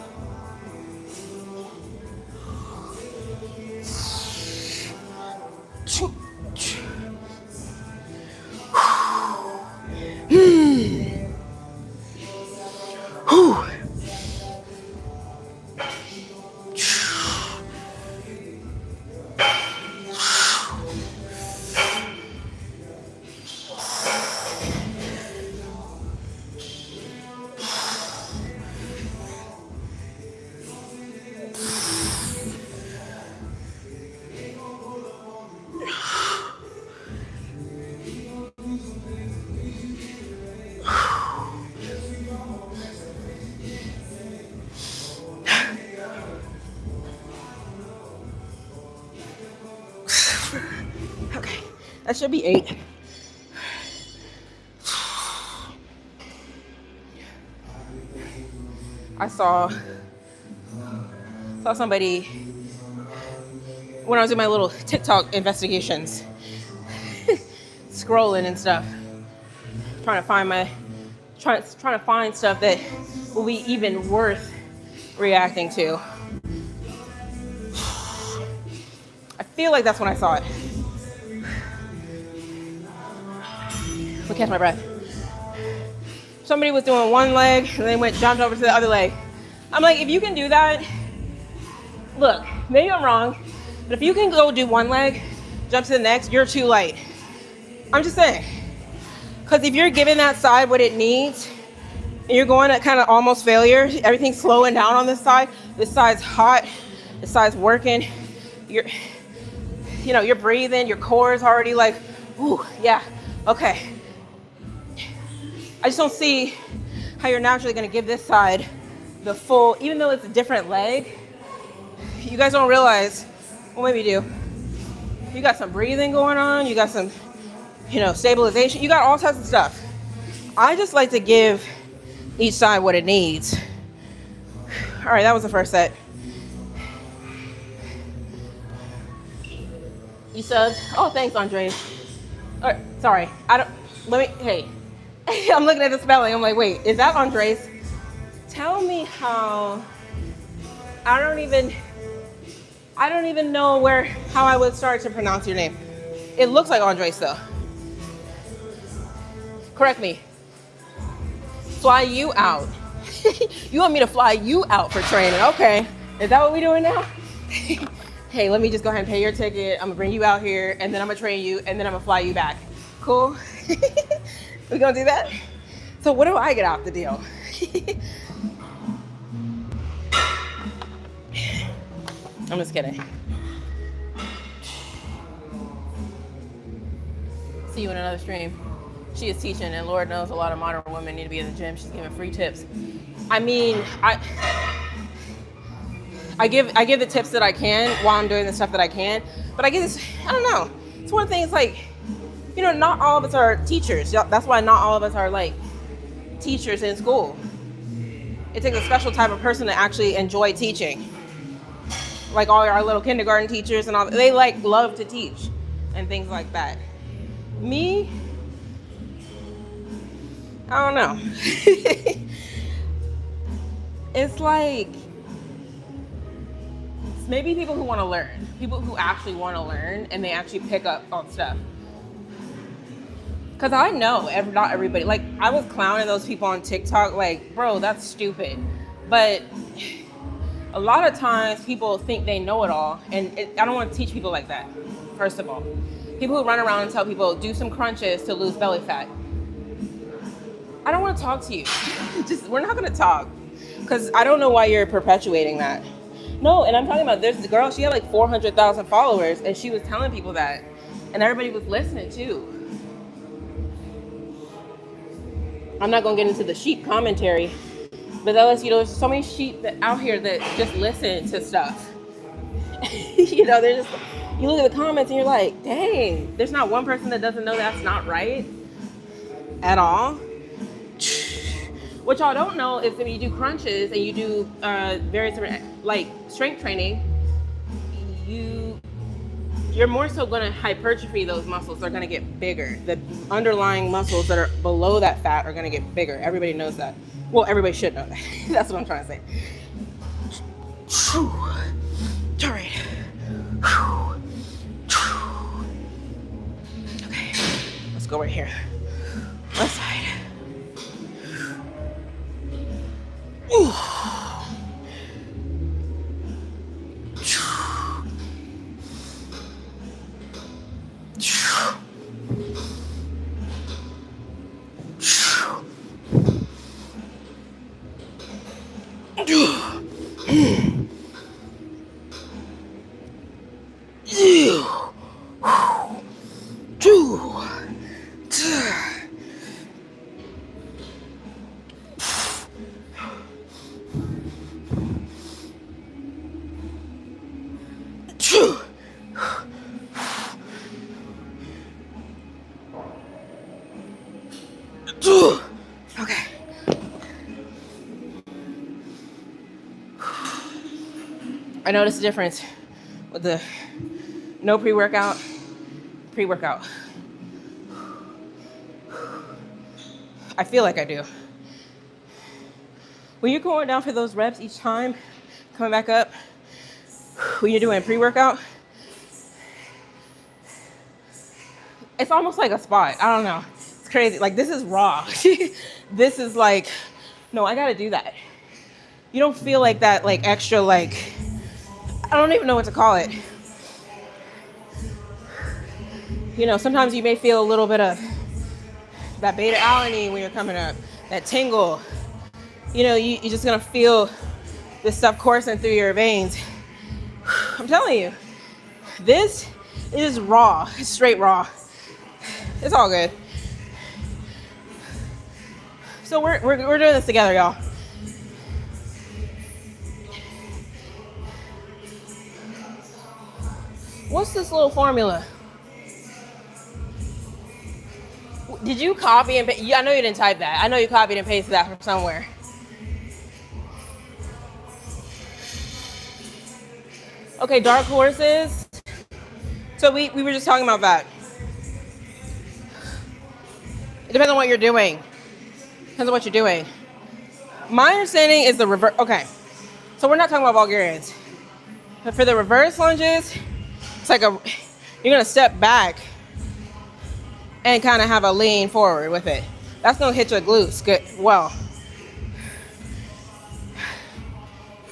That should be 8. I saw somebody when I was in my little TikTok investigations, scrolling and stuff, trying to find stuff that will be even worth reacting to. I feel like that's when I saw it. Let me catch my breath. Somebody was doing one leg and then jumped over to the other leg. I'm like, if you can do that, look, maybe I'm wrong, but if you can go do one leg, jump to the next, you're too light. I'm just saying. Because if you're giving that side what it needs, and you're going at kind of almost failure, everything's slowing down on this side's hot, this side's working, you're breathing, your core is already like, ooh, yeah, okay. I just don't see how you're naturally going to give this side the full, even though it's a different leg. You guys don't realize, well, maybe you do. You got some breathing going on. You got some, stabilization. You got all types of stuff. I just like to give each side what it needs. All right, that was the first set. You subbed? Oh, thanks, Andres. All right, sorry. Hey. I'm looking at the spelling. I'm like, wait, is that Andres? Tell me how. I don't even know how I would start to pronounce your name. It looks like Andres though. Correct me. Fly you out. You want me to fly you out for training? Okay. Is that what we're doing now? Hey, let me just go ahead and pay your ticket. I'm gonna bring you out here, and then I'm gonna train you, and then I'm gonna fly you back. Cool? We gonna do that? So what do I get out the deal? I'm just kidding. See you in another stream. She is teaching, and Lord knows a lot of modern women need to be in the gym. She's giving free tips. I mean, I give the tips that I can while I'm doing the stuff that I can. But I don't know. It's one thing. It's like, not all of us are teachers. That's why not all of us are like teachers in school. It takes a special type of person to actually enjoy teaching. Like all our little kindergarten teachers and all, they love to teach and things like that. Me, I don't know. It's like, maybe people who want to learn, people who actually want to learn and they actually pick up on stuff. Because I know not everybody, like I was clowning those people on TikTok, like, bro, that's stupid. But a lot of times people think they know it all. And I don't want to teach people like that, first of all. People who run around and tell people, do some crunches to lose belly fat. I don't want to talk to you. We're not going to talk. Because I don't know why you're perpetuating that. No, and I'm talking about, there's the girl, she had like 400,000 followers, and she was telling people that. And everybody was listening too. I'm not going to get into the sheep commentary, but that lets you know there's so many sheep out here that just listen to stuff. They're just, you look at the comments and you're like, dang, there's not one person that doesn't know that's not right at all. What y'all don't know is when you do crunches and you do various different, like strength training, you're more so going to hypertrophy those muscles. They're going to get bigger. The underlying muscles that are below that fat are going to get bigger. Everybody knows that. Well, everybody should know that. That's what I'm trying to say. All right. Okay, let's go right here. Left side. Ooh. I noticed the difference with the no pre-workout, pre-workout. I feel like I do. When you're going down for those reps each time, coming back up, when you're doing pre-workout, it's almost like a spot. I don't know. It's crazy. Like, this is raw. This is like, no, I gotta do that. You don't feel like that, like extra, like, I don't even know what to call it. You know, sometimes you may feel a little bit of that beta alanine when you're coming up, that tingle. You know, you're just gonna feel this stuff coursing through your veins. I'm telling you, this is raw. It's straight raw. It's all good. So we're doing this together, y'all. What's this little formula? Did you copy and paste? I know you didn't type that. I know you copied and pasted that from somewhere. Okay, dark horses. So we were just talking about that. It depends on what you're doing. Depends on what you're doing. My understanding is the reverse. Okay, so we're not talking about Bulgarians. But for the reverse lunges, it's like you're gonna step back and kind of have a lean forward with it. That's gonna hit your glutes good. Well,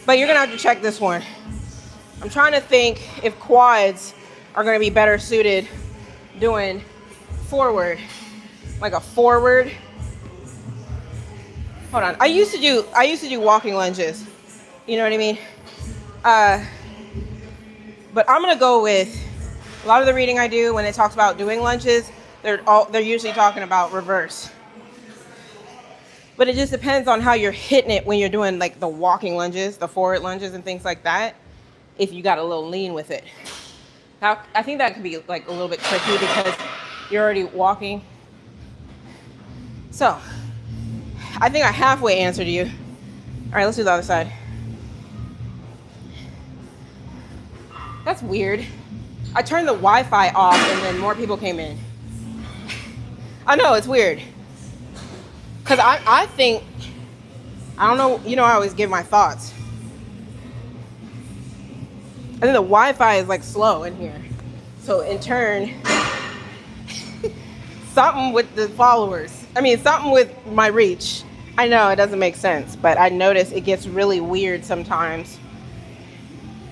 but you're gonna have to check this one. I'm trying to think if quads are gonna be better suited doing forward, like a forward. Hold on. I used to do walking lunges. You know what I mean? But I'm gonna go with a lot of the reading I do when it talks about doing lunges. They're usually talking about reverse. But it just depends on how you're hitting it when you're doing like the walking lunges, the forward lunges and things like that. If you got a little lean with it. Now, I think that could be like a little bit tricky because you're already walking. So, I think I halfway answered you. All right, let's do the other side. That's weird. I turned the Wi-Fi off and then more people came in. I know, it's weird. Because I think, I don't know, you know, I always give my thoughts. I think the Wi-Fi is like slow in here. So in turn, something with the followers. I mean, something with my reach. I know it doesn't make sense, but I notice it gets really weird sometimes.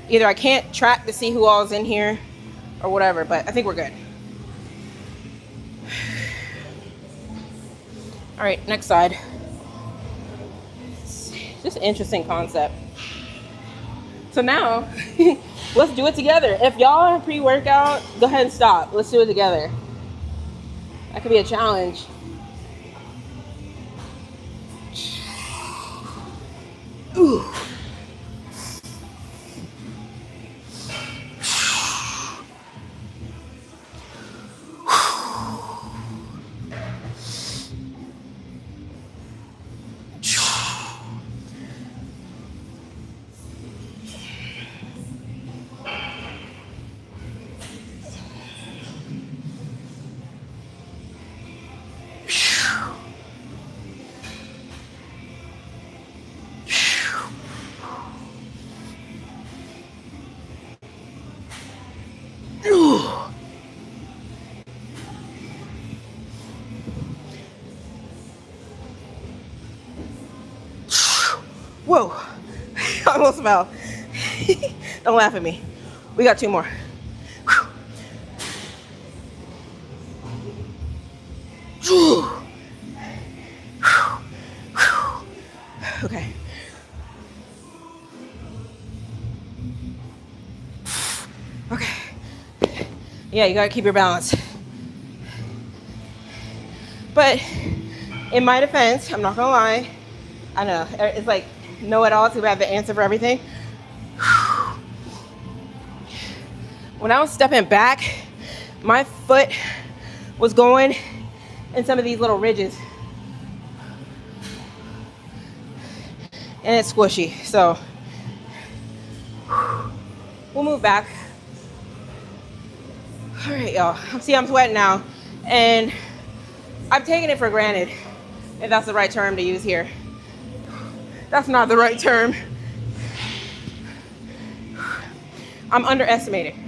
Either I can't track to see who all is in here or whatever, but I think we're good. All right, next side. Just an interesting concept. So now, let's do it together. If y'all are pre-workout, go ahead and stop. Let's do it together. That could be a challenge. Ooh. Whoa, I almost fell. Don't laugh at me. We got 2 more. Okay. Okay. Yeah, you gotta keep your balance. But in my defense, I'm not gonna lie, I know, it's like know-it-alls who have the answer for everything. When I was stepping back, my foot was going in some of these little ridges. And it's squishy, so. we'll move back. All right, y'all. See, I'm sweating now, and I'm taking it for granted, if that's the right term to use here. That's not the right term. I'm underestimating.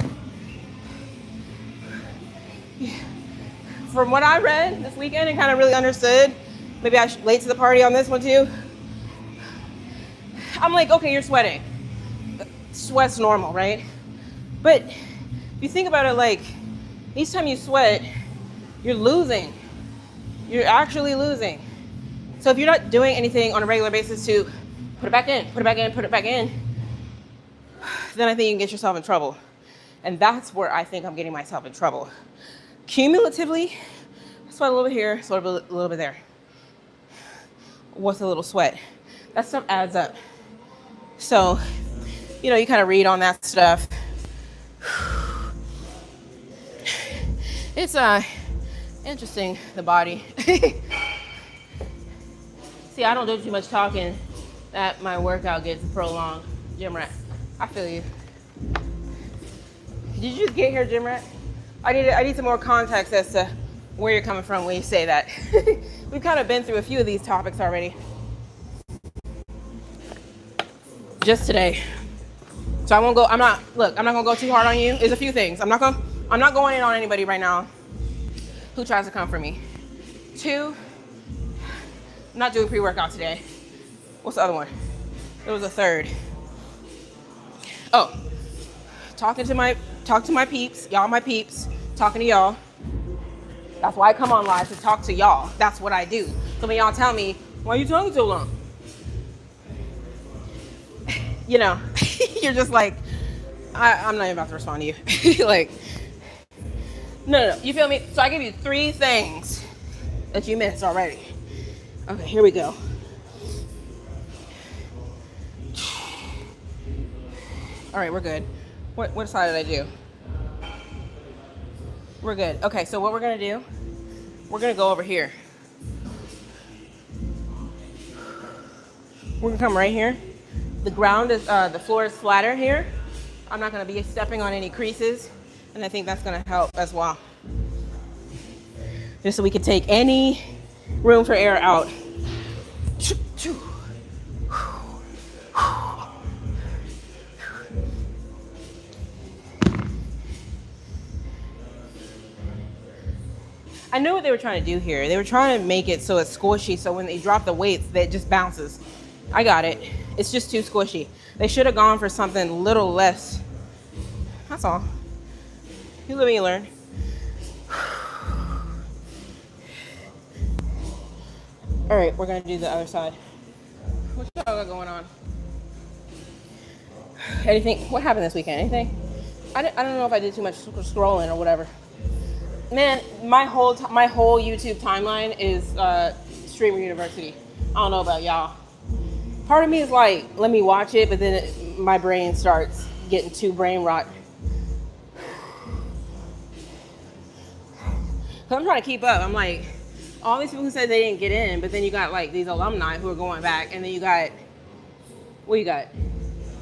From what I read this weekend and kind of really understood, maybe I should late to the party on this one too. I'm like, okay, you're sweating. Sweat's normal, right? But if you think about it, like, each time you sweat, you're losing. You're actually losing. So if you're not doing anything on a regular basis to put it back in, put it back in, put it back in, then I think you can get yourself in trouble. And that's where I think I'm getting myself in trouble. Cumulatively, sweat a little bit here, sweat a little bit there. What's a little sweat? That stuff adds up. So, you know, you kind of read on that stuff. It's interesting, the body. See, I don't do too much talking that my workout gets prolonged. Gym rat, I feel you. Did you just get here, gym rat? I need some more context as to where you're coming from when you say that. We've kind of been through a few of these topics already. Just today. So I won't go, I'm not gonna go too hard on you. There's a few things. I'm not going in on anybody right now who tries to come for me. 2, I'm not doing pre-workout today. What's the other one? There was a third. Oh, talk to my peeps, y'all my peeps, talking to y'all. That's why I come on live, to talk to y'all. That's what I do. So when y'all tell me, why are you talking so long? You know, you're just like, I'm not even about to respond to you. Like, no, you feel me? So I give you 3 things that you missed already. Okay, here we go. All right, we're good. What side did I do? We're good. Okay, so what we're gonna do, we're gonna go over here. We're gonna come right here. The ground is, the floor is flatter here. I'm not gonna be stepping on any creases, and I think that's gonna help as well. Just so we can take any room for air out. I know what they were trying to do here. They were trying to make it so it's squishy, so when they drop the weights, that just bounces. I got it. It's just too squishy. They should have gone for something a little less. That's all. You live and you learn. All right, we're gonna do the other side. What y'all got going on? Anything? What happened this weekend? Anything? I don't know if I did too much scrolling or whatever. Man, my whole YouTube timeline is Streamer University. I don't know about y'all. Part of me is like, let me watch it, but then my brain starts getting too brain rot. So I'm trying to keep up. I'm like, all these people who said they didn't get in, but then you got like these alumni who are going back, and then you got, what you got?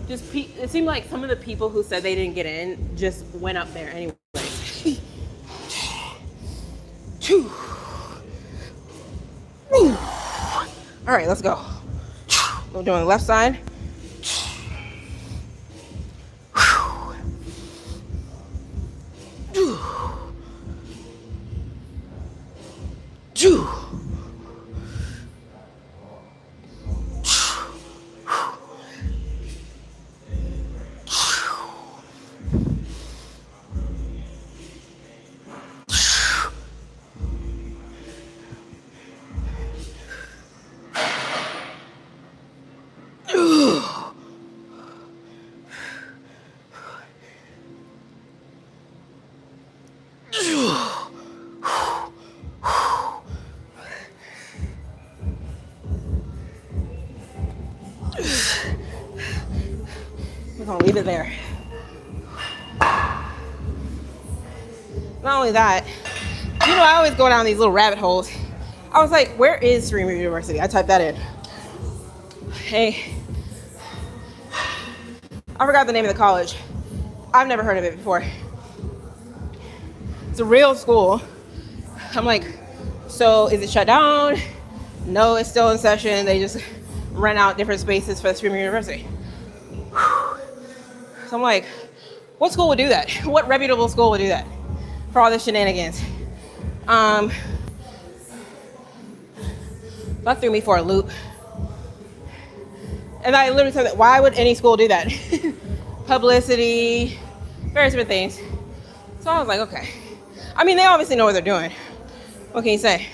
Just it seemed like some of the people who said they didn't get in just went up there anyway. All right, let's go. We're doing the left side. We're gonna leave it there. Not only that, you know, I always go down these little rabbit holes. I was like, where is Streamer University? I typed that in. Hey, I forgot the name of the college. I've never heard of it before. It's a real school. I'm like, so is it shut down? No, it's still in session. They just rent out different spaces for the Streamer University. So I'm like, what school would do that? What reputable school would do that for all the shenanigans? That threw me for a loop. And I literally said that, why would any school do that? Publicity, various different things. So I was like, okay. I mean, they obviously know what they're doing. What can you say?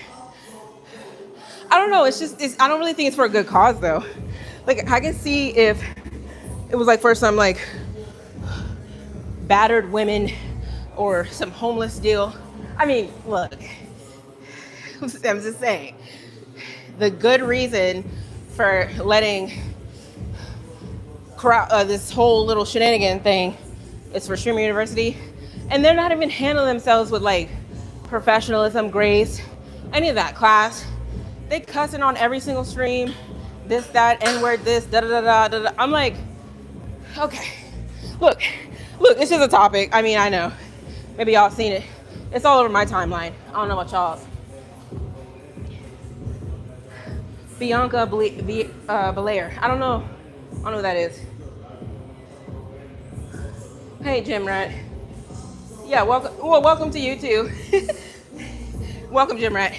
I don't know, I don't really think it's for a good cause though. Like, I can see if it was like for some like battered women or some homeless deal. I mean, look, I'm just saying, the good reason for letting this whole little shenanigan thing is for Streamer University, and they're not even handling themselves with like professionalism, grace, any of that class. They cussing on every single stream, this, that, N-word, this, da-da-da-da-da. I'm like, okay, look, it's just a topic. I mean, I know, maybe y'all seen it. It's all over my timeline. I don't know about y'all's. Bianca Belair. I don't know who that is. Hey, Jim Rat. Yeah, welcome to you too. Welcome, Jim Rat.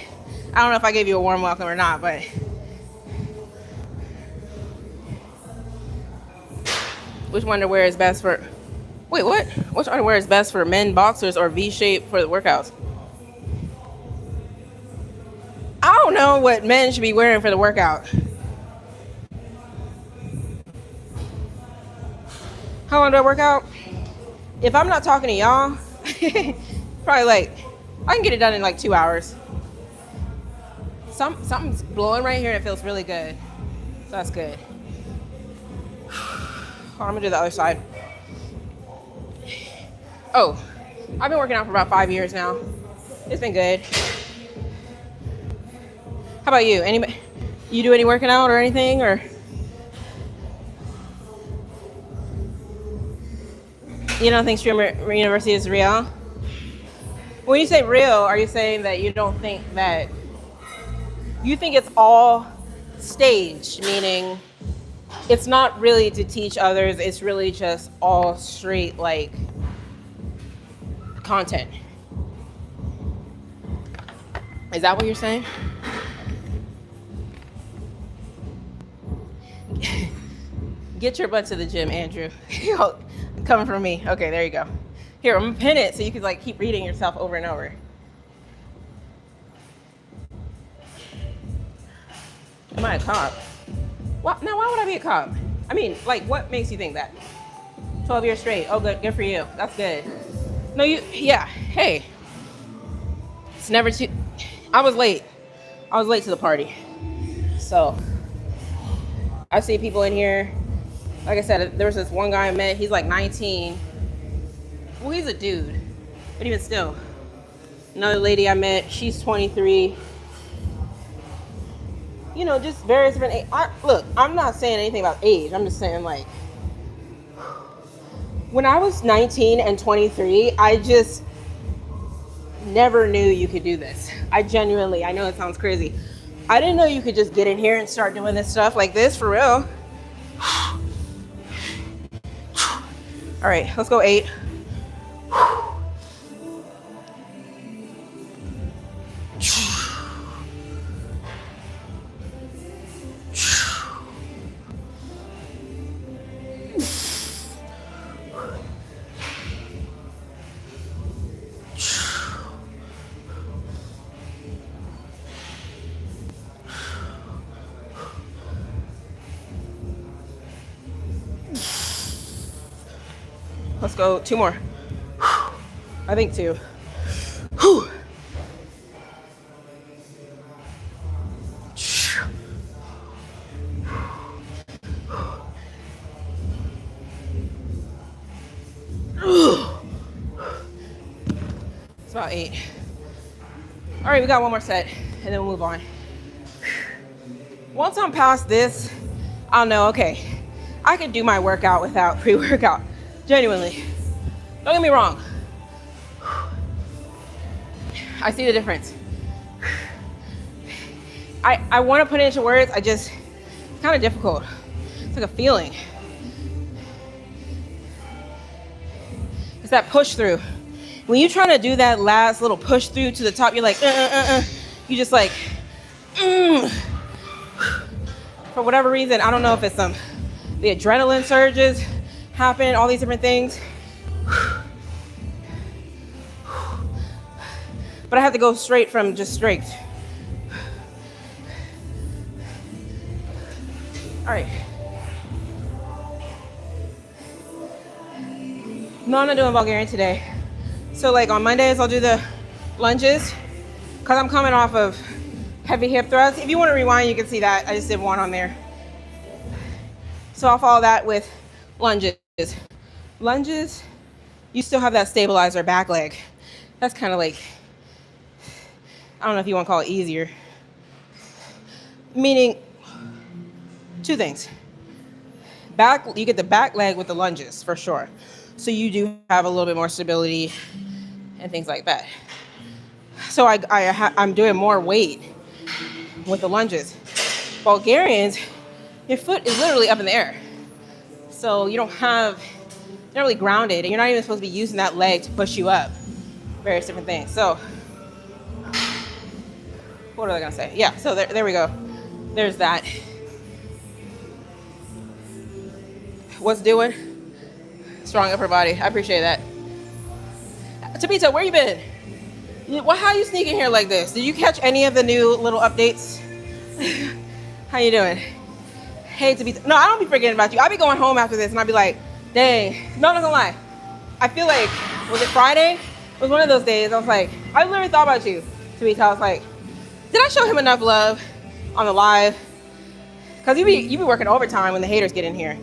I don't know if I gave you a warm welcome or not, but which underwear is best for? Wait, what? Which underwear is best for men boxers or V-shape for the workouts? I don't know what men should be wearing for the workout. How long do I work out? If I'm not talking to y'all, probably like, I can get it done in like 2 hours. Something's blowing right here and it feels really good. So that's good. I'm gonna do the other side. Oh, I've been working out for about 5 years now. It's been good. How about you? Anybody? You do any working out or anything, or? You don't think Streamer University is real? When you say real, are you saying that you don't think that, you think it's all staged, meaning it's not really to teach others, it's really just all straight like content? Is that what you're saying? Get your butt to the gym, Andrew. Coming from me. Okay, there you go. Here, I'm gonna pin it so you can like keep reading yourself over and over. Am I a cop? What? Now, why would I be a cop? I mean, like, what makes you think that? 12 years straight. Oh, good for you. That's good. No, yeah. Hey, it's never too. I was late to the party, so I see people in here. Like I said, there was this one guy I met. He's like 19. Well, he's a dude, but even still. Another lady I met, she's 23. You know, just various different age. Look, I'm not saying anything about age. I'm just saying, like, when I was 19 and 23, I just never knew you could do this. I know it sounds crazy. I didn't know you could just get in here and start doing this stuff like this, for real. All right, let's go 8. Let's go 2 more. I think 2. It's about 8. All right, we got 1 more set, and then we'll move on. Once I'm past this, I'll know, okay, I can do my workout without pre-workout. Genuinely. Don't get me wrong. I see the difference. I want to put it into words. It's kind of difficult. It's like a feeling. It's that push through. When you're trying to do that last little push through to the top, you're like, You just like, For whatever reason, I don't know if it's the adrenaline surges happen, all these different things. But I have to go straight from just straight. All right. No, I'm not doing Bulgarian today. So like on Mondays, I'll do the lunges because I'm coming off of heavy hip thrusts. If you want to rewind, you can see that. I just did one on there. So I'll follow that with lunges. Lunges, you still have that stabilizer back leg. That's kind of like, I don't know if you want to call it easier. Meaning, two things. You get the back leg with the lunges for sure. So you do have a little bit more stability and things like that. So I'm doing more weight with the lunges. Bulgarians, your foot is literally up in the air. So you're not really grounded, and you're not even supposed to be using that leg to push you up. Various different things. So, what was I gonna say? Yeah, so there we go. There's that. What's doing? Strong upper body. I appreciate that. Tabitha, where you been? How you sneaking here like this? Did you catch any of the new little updates? How you doing? Hey, Tabitha. No, I don't be forgetting about you. I'll be going home after this and I'll be like, dang. No, I'm not gonna lie. I feel like, was it Friday? It was one of those days. I was like, I literally thought about you, Tabitha. I was like, did I show him enough love on the live? Because you be working overtime when the haters get in here.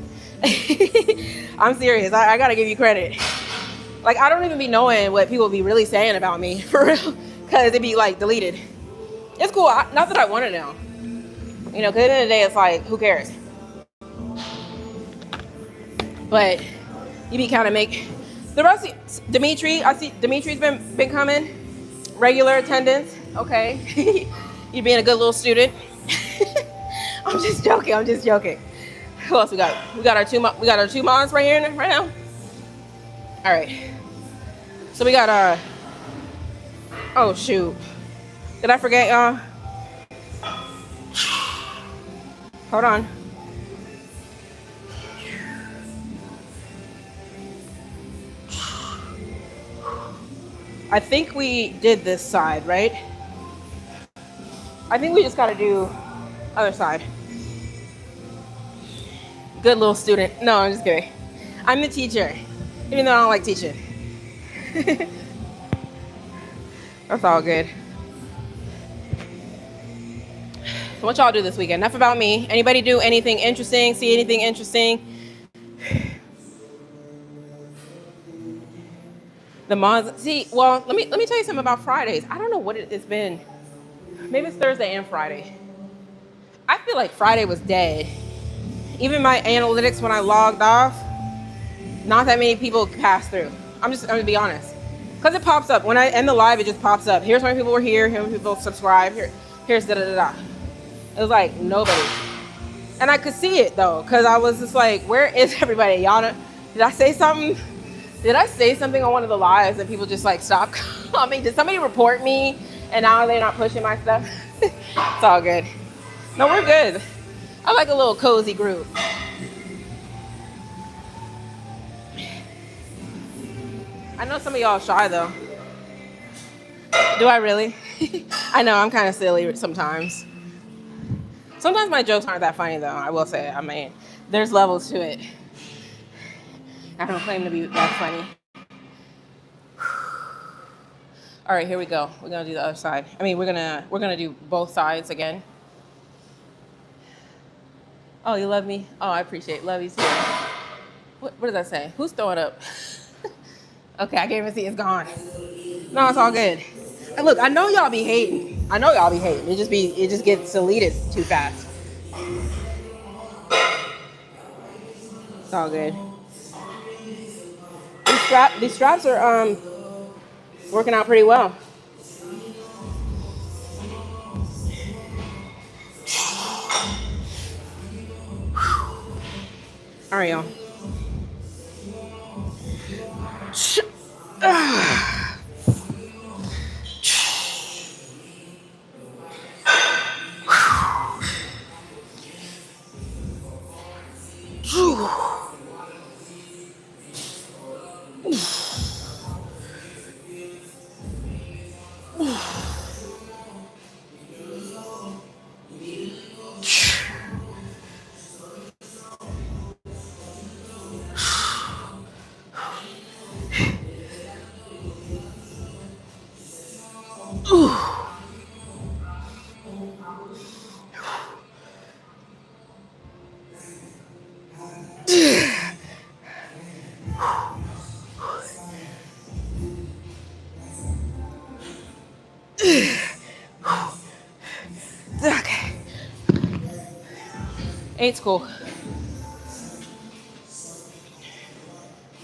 I'm serious. I gotta give you credit. Like, I don't even be knowing what people be really saying about me, for real, because it be like deleted. It's cool. Not that I want to know. You know, because at the end of the day, it's like, who cares? But you be kind of make the rest of Dimitri. I see Dimitri's been coming. Regular attendance. Okay. You being a good little student. I'm just joking. Who else we got? We got our two moms right here right now. All right. So we got oh shoot. Did I forget y'all? Hold on. I think we did this side, right? I think we just got to do other side. Good little student. No, I'm just kidding. I'm the teacher, even though I don't like teaching. That's all good. So what y'all do this weekend? Enough about me. Anybody do anything interesting? See anything interesting? The moms. See, well, let me tell you something about Fridays. I don't know what it's been. Maybe it's Thursday and Friday. I feel like Friday was dead. Even my analytics when I logged off, not that many people passed through. I'm gonna be honest. Because it pops up. When I end the live, it just pops up. Here's how many people were here, here's how many people subscribed, here's da-da-da-da. It was like, nobody. And I could see it though, because I was just like, where is everybody? Y'all know, did I say something? Did I say something on one of the lives and people just like stopped coming? Did somebody report me and now they're not pushing my stuff? It's all good. No, we're good. I like a little cozy group. I know some of y'all are shy though. Do I really? I know, I'm kind of silly sometimes. Sometimes my jokes aren't that funny though, I will say. I mean, there's levels to it. I don't claim to be that funny. All right, here we go. We're gonna do the other side. I mean, we're gonna do both sides again. Oh, you love me? Oh, I appreciate it. Love you too. What does that say? Who's throwing up? Okay, I can't even see. It's gone. No, it's all good. And look, I know y'all be hating. It just gets deleted too fast. It's all good. these straps are working out pretty well. All right, y'all. Okay. 8's cool.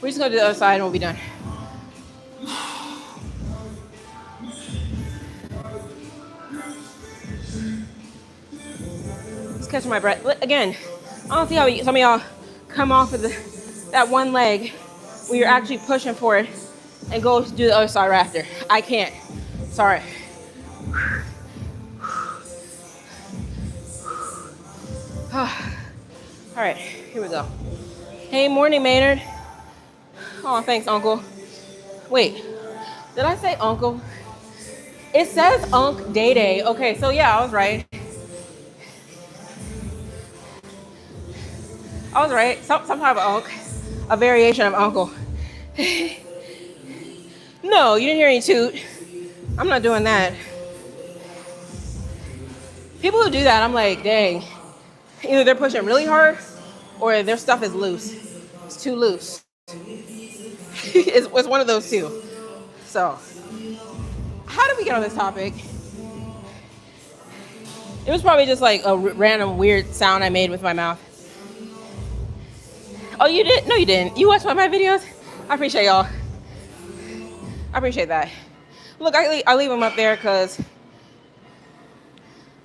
We're just gonna do the other side and we'll be done. Just catching my breath. Again, I don't see how some of y'all come off of that one leg when you're actually pushing for it and go do the other side right after. I can't. Sorry. All right, here we go. Hey, morning, Maynard. Oh, thanks, Uncle. Wait, did I say Uncle? It says Unc Day Day. Okay, so yeah, I was right. Some type of Unc, a variation of Uncle. No, you didn't hear any toot. I'm not doing that. People who do that, I'm like, dang. Either they're pushing really hard or their stuff is loose. It's too loose. It's one of those two. So, how did we get on this topic? It was probably just like a random weird sound I made with my mouth. Oh, you did? No, you didn't. You watched one of my videos? I appreciate y'all. I appreciate that. Look, I leave them up there because,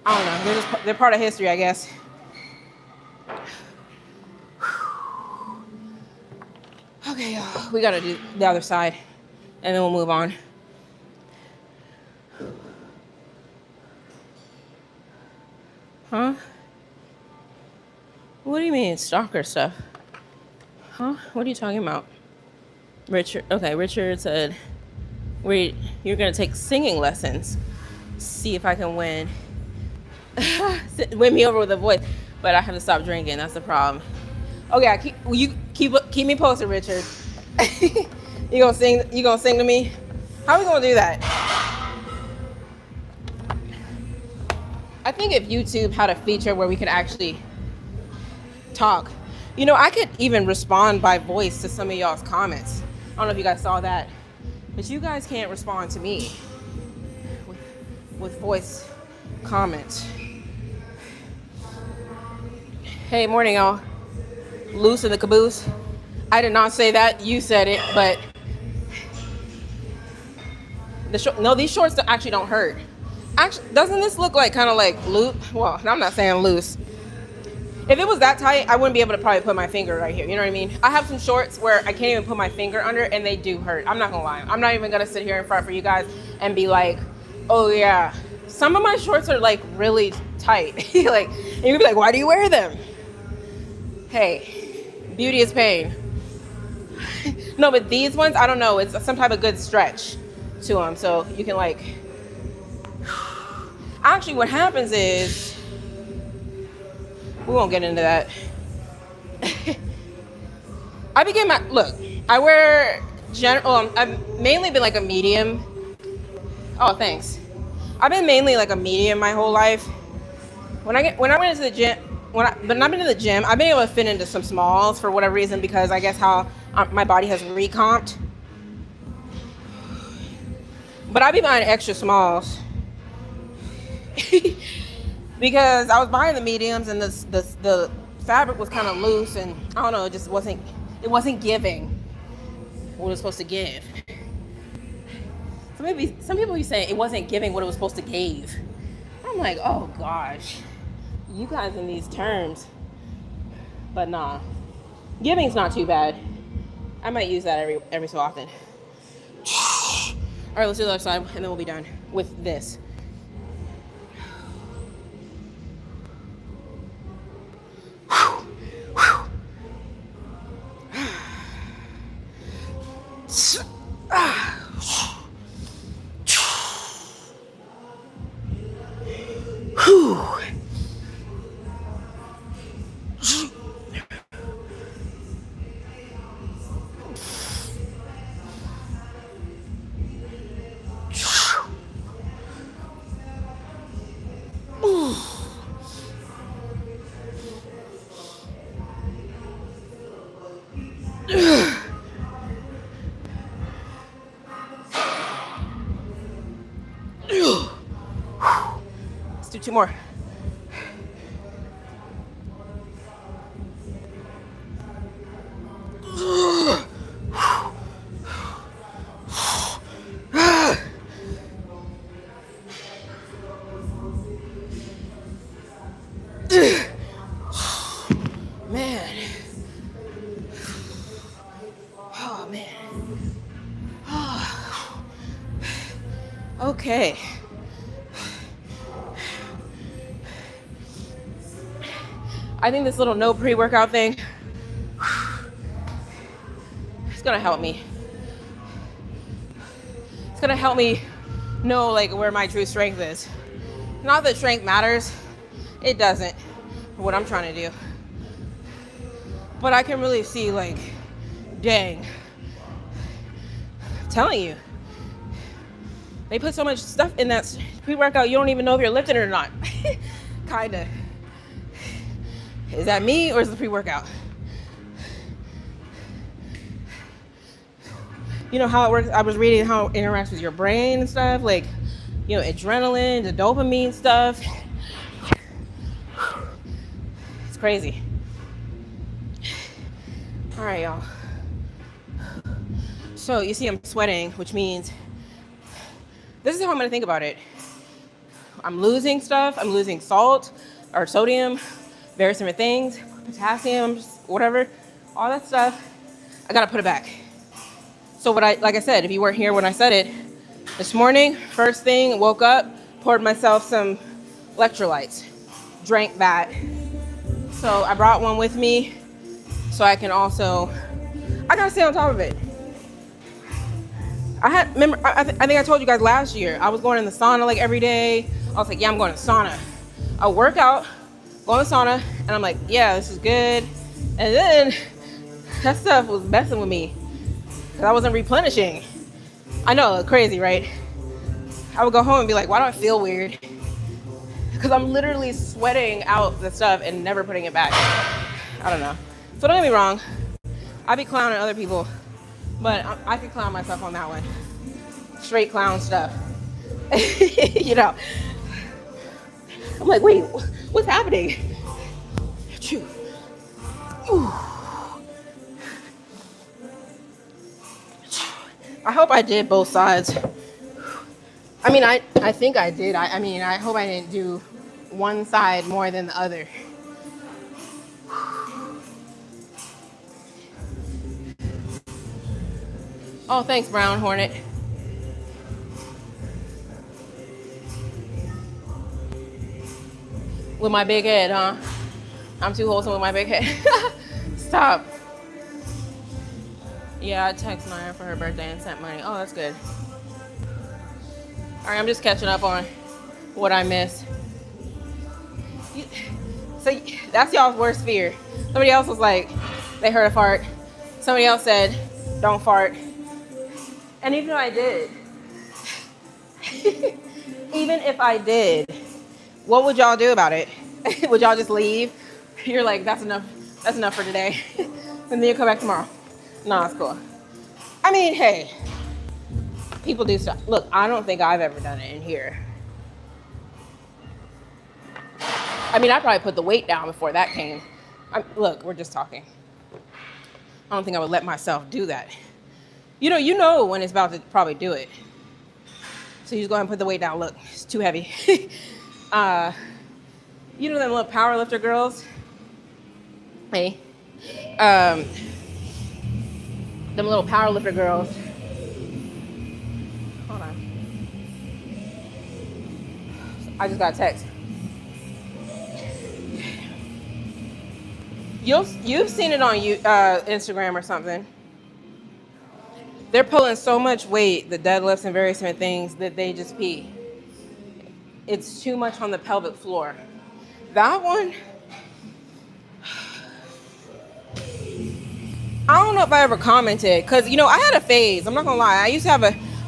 I don't know, they're part of history, I guess. Okay, y'all, we gotta do the other side, and then we'll move on. Huh? What do you mean, stalker stuff? Huh? What are you talking about? Richard said, you're gonna take singing lessons. See if I can win. Win me over with a voice, but I have to stop drinking. That's the problem. Okay, keep me posted, Richard. You gonna sing to me? How are we gonna do that? I think if YouTube had a feature where we could actually talk, I could even respond by voice to some of y'all's comments. I don't know if you guys saw that, but you guys can't respond to me with voice comments. Hey, morning, y'all. Loose in the caboose. I did not say that. You said it, but these shorts actually don't hurt. Actually, doesn't this look like kind of like loose? Well, I'm not saying loose. If it was that tight, I wouldn't be able to probably put my finger right here. You know what I mean? I have some shorts where I can't even put my finger under, and they do hurt. I'm not gonna lie. I'm not even gonna sit here in front for you guys and be like, oh yeah. Some of my shorts are like really tight. Like, and you'd be like, why do you wear them? Hey, beauty is pain. No, but these ones, I don't know. It's some type of good stretch to them. So you can like, actually what happens is, we won't get into that. I wear I've mainly been like a medium. Oh, thanks. I've been mainly like a medium my whole life. When I went into the gym, but I've been in the gym, I've been able to fit into some smalls for whatever reason, because I guess how my body has recomped. But I be buying extra smalls because I was buying the mediums and the fabric was kind of loose, and I don't know, it wasn't giving. what it was supposed to give. Some people be saying it wasn't giving what it was supposed to give. I'm like, oh gosh, you guys in these terms. But nah, giving's not too bad. I might use that every so often. All right, let's do the other side, and then we'll be done with this. Let's do 2 more. Man. Oh, man. Okay. I think this little no pre-workout thing, it's gonna help me. It's gonna help me know like where my true strength is. Not that strength matters, it doesn't, for what I'm trying to do. But I can really see like, dang, I'm telling you, they put so much stuff in that pre-workout you don't even know if you're lifting it or not. Kinda. Is that me or is it the pre-workout? You know how it works? I was reading how it interacts with your brain and stuff, like, you know, adrenaline, the dopamine stuff. It's crazy. All right, y'all. So you see I'm sweating, which means this is how I'm gonna think about it. I'm losing stuff. I'm losing salt or sodium, various different things, potassium, whatever, all that stuff. I gotta put it back. So like I said, if you weren't here when I said it, this morning, first thing, woke up, poured myself some electrolytes, drank that. So I brought one with me so I can also, I gotta stay on top of it. I think I told you guys last year, I was going in the sauna like every day. I was like, yeah, I'm going to sauna. I work out, go in the sauna, and I'm like, yeah, this is good. And then that stuff was messing with me because I wasn't replenishing. I know, crazy, right? I would go home and be like, why do I feel weird? Because I'm literally sweating out the stuff and never putting it back. I don't know. So don't get me wrong. I be clowning other people, but I can clown myself on that one. Straight clown stuff. You know. I'm like, wait, what's happening? Ooh. I hope I did both sides. I mean, I think I did. I mean, I hope I didn't do one side more than the other. Oh, thanks, Brown Hornet. With my big head, huh? I'm too wholesome with my big head. Stop. Yeah, I texted Naya for her birthday and sent money. Oh, that's good. All right, I'm just catching up on what I missed. So that's y'all's worst fear. Somebody else was like, they heard a fart. Somebody else said, don't fart. And even if I did, even if I did, what would y'all do about it? Would y'all just leave? You're like, that's enough for today. And then you come back tomorrow. No, it's cool. I mean, hey, people do stuff. Look, I don't think I've ever done it in here. I mean, I probably put the weight down before that came. Look, we're just talking. I don't think I would let myself do that. You know when it's about to probably do it. So you just go ahead and put the weight down. Look, it's too heavy. You know them little power lifter girls? Hey. Them little power lifter girls. Hold on. I just got a text. You've seen it on Instagram or something. They're pulling so much weight, the deadlifts and various different things, that they just pee. It's too much on the pelvic floor. That one, I don't know if I ever commented, because, I had a phase. I'm not going to lie.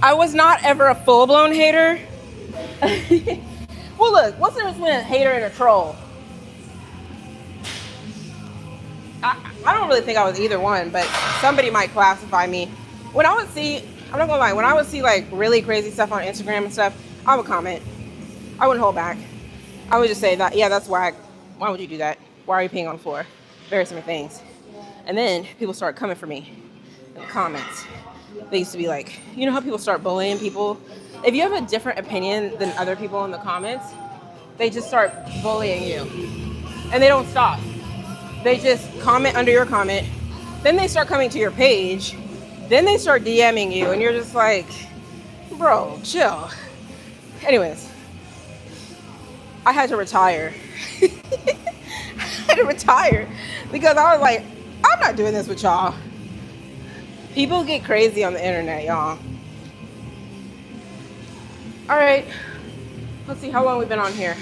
I was not ever a full-blown hater. Well, look, what's the difference between a hater and a troll? I don't really think I was either one, but somebody might classify me. When I would see, I'm not gonna lie, when I would see like really crazy stuff on Instagram and stuff, I would comment. I wouldn't hold back. I would just say that, yeah, that's whack. Why would you do that? Why are you peeing on the floor? Various different things. And then people started coming for me in the comments. They used to be like, you know how people start bullying people? If you have a different opinion than other people in the comments, they just start bullying you. And they don't stop. They just comment under your comment. Then they start coming to your page. Then they start DMing you. And you're just like, bro, chill. Anyways, I had to retire. I had to retire because I was like, I'm not doing this with y'all. People get crazy on the internet, y'all. All right. Let's see how long we've been on here.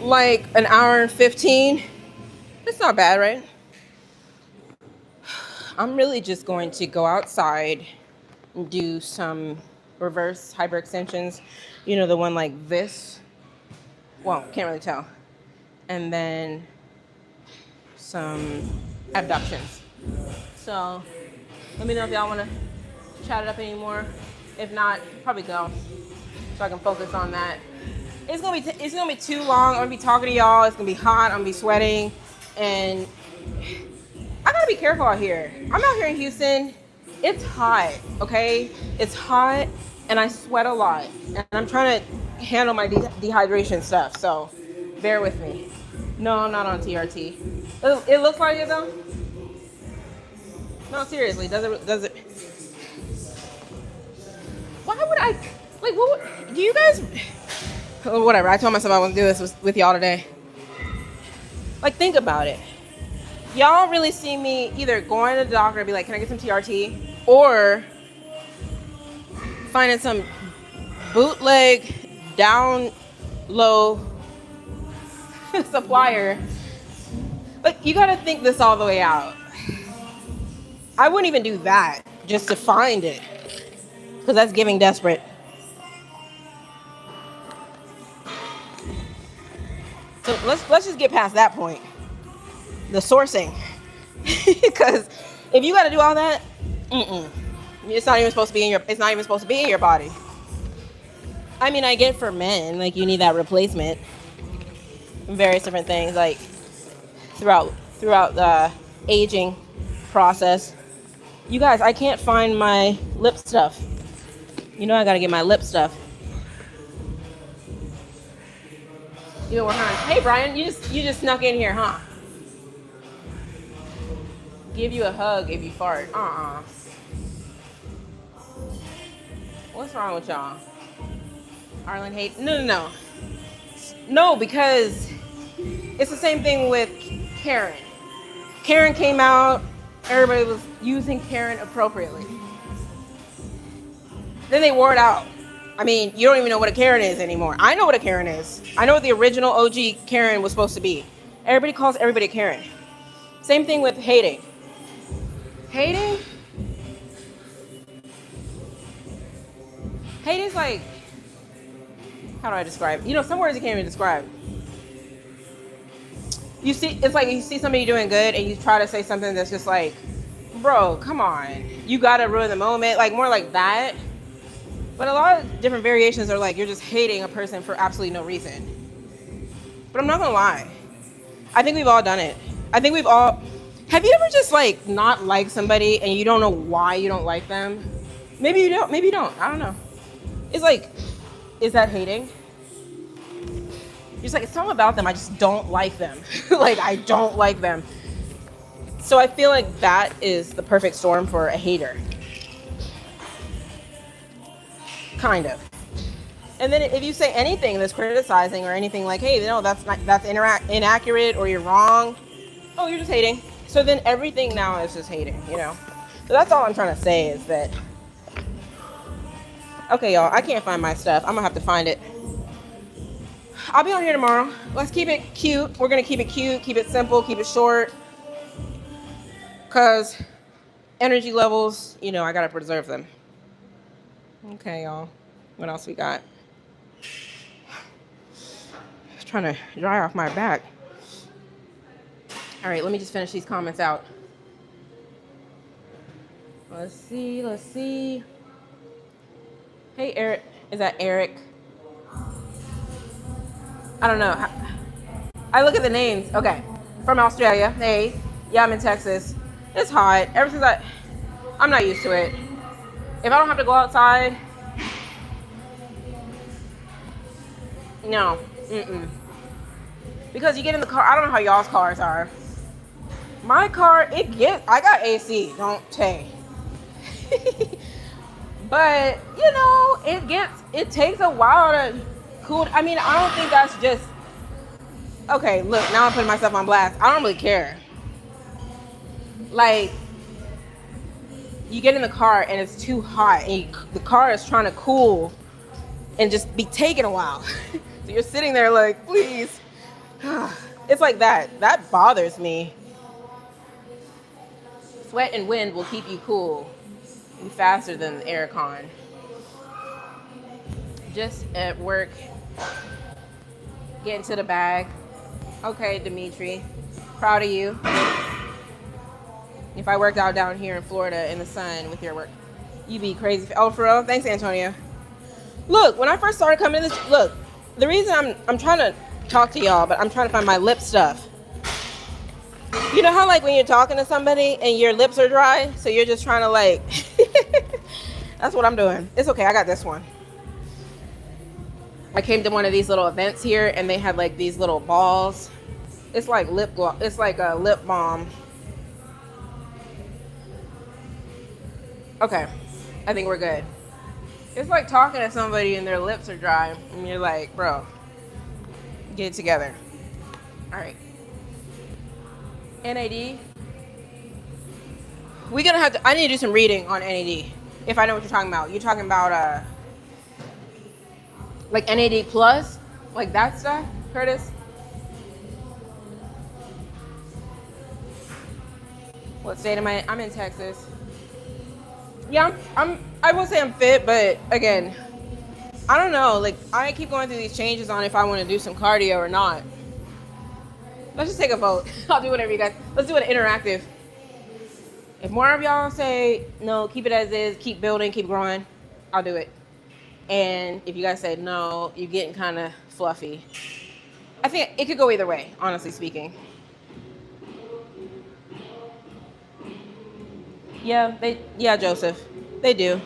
Like an hour and 15. It's not bad, right? I'm really just going to go outside and do some reverse hyperextensions. You know, the one like this. Well, can't really tell. And then some abductions. So let me know if y'all want to chat it up anymore. If not, probably go so I can focus on that. It's gonna be too long. I'm gonna be talking to y'all. It's gonna be hot. I'm gonna be sweating, and I gotta be careful out here. I'm out here in Houston. It's hot, okay? It's hot, and I sweat a lot, and I'm trying to handle my dehydration stuff. So bear with me. No, I'm not on TRT. It looks like it though. No, seriously, does it? Why would I? Like, what? Do you guys? Whatever. I told myself I wasn't do this with y'all today. Like, think about it. Y'all really see me either going to the doctor and be like, "Can I get some TRT?" or finding some bootleg down low supplier. But you gotta think this all the way out. I wouldn't even do that just to find it, because that's giving desperate. So let's just get past that point. The sourcing. Because if you got to do all that, it's not even supposed to be in your body. I mean, I get for men, like, you need that replacement. Various different things, like throughout the aging process. You guys, I can't find my lip stuff. You know I got to get my lip stuff. You know, hey Brian, you just snuck in here, huh? Give you a hug if you fart. What's wrong with y'all? Arlyn hates. No. No, because it's the same thing with Karen. Karen came out. Everybody was using Karen appropriately. Then they wore it out. I mean, you don't even know what a Karen is anymore. I know what a Karen is. I know what the original OG Karen was supposed to be. Everybody calls everybody a Karen. Same thing with hating. Hating's like, how do I describe? You know, some words you can't even describe. It's like you see somebody doing good and you try to say something that's just like, bro, come on. You gotta ruin the moment. Like, more like that. But a lot of different variations are like, you're just hating a person for absolutely no reason. But I'm not gonna lie. I think we've all done it. I think we've all, Have you ever just like not like somebody and you don't know why you don't like them? Maybe you don't. Maybe you don't. I don't know. It's like, is that hating? It's like, it's something about them. I just don't like them. Like, I don't like them. So I feel like that is the perfect storm for a hater. Kind of. And then if you say anything that's criticizing or anything like, hey, no, that's inaccurate or you're wrong. Oh, you're just hating. So then everything now is just hating, you know? So that's all I'm trying to say is that, okay, y'all, I can't find my stuff. I'm gonna have to find it. I'll be on here tomorrow. Let's keep it cute. We're gonna keep it cute, keep it simple, keep it short. Cause energy levels, you know, I gotta preserve them. Okay, y'all. What else we got? Trying to dry off my back. All right, let me just finish these comments out. Let's see. Hey, Eric. Is that Eric? I don't know. I look at the names. Okay. From Australia. Hey. Yeah, I'm in Texas. It's hot. Ever since I'm not used to it. If I don't have to go outside, no. Because you get in the car. I don't know how y'all's cars are. My car, I got AC. Don't take. But, you know, it takes a while to cool. I mean, I don't think that's just, okay, look, now I'm putting myself on blast. I don't really care. Like, you get in the car and it's too hot and the car is trying to cool and just be taking a while. So you're sitting there like, please. It's like that. That bothers me. Sweat and wind will keep you cool. Be faster than the aircon. Just at work, get into the bag. Okay, Dimitri, proud of you. If I worked out down here in Florida in the sun with your work, you'd be crazy. Oh, for real? Thanks, Antonio. Look, when I first started coming to this, look, the reason I'm trying to talk to y'all, but I'm trying to find my lip stuff. You know how like when you're talking to somebody and your lips are dry, so you're just trying to like, that's what I'm doing. It's okay, I got this one. I came to one of these little events here and they had like these little balls. It's like lip gloss, it's like a lip balm. Okay, I think we're good. It's like talking to somebody and their lips are dry and you're like, bro, get it together. All right. NAD. I need to do some reading on NAD. If I know what you're talking about. You're talking about like NAD plus? Like that stuff, Curtis? What state am I in? I'm in Texas. Yeah, I won't say I'm fit, but again, I don't know. Like I keep going through these changes on if I want to do some cardio or not. Let's just take a vote. I'll do whatever you guys. Let's do an interactive. If more of y'all say, no, keep it as is, keep building, keep growing, I'll do it. And if you guys say, no, you're getting kind of fluffy. I think it could go either way, honestly speaking. Yeah, Joseph, they do.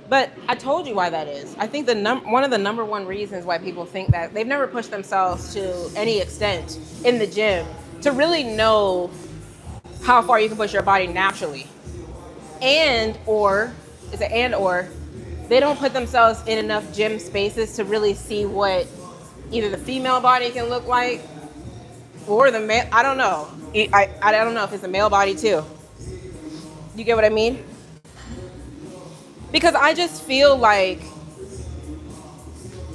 But I told you why that is. I think one of the number one reasons why people think that they've never pushed themselves to any extent in the gym to really know how far you can push your body naturally. Or they don't put themselves in enough gym spaces to really see what either the female body can look like or the male. I don't know. I don't know if it's a male body too. You get what I mean? Because I just feel like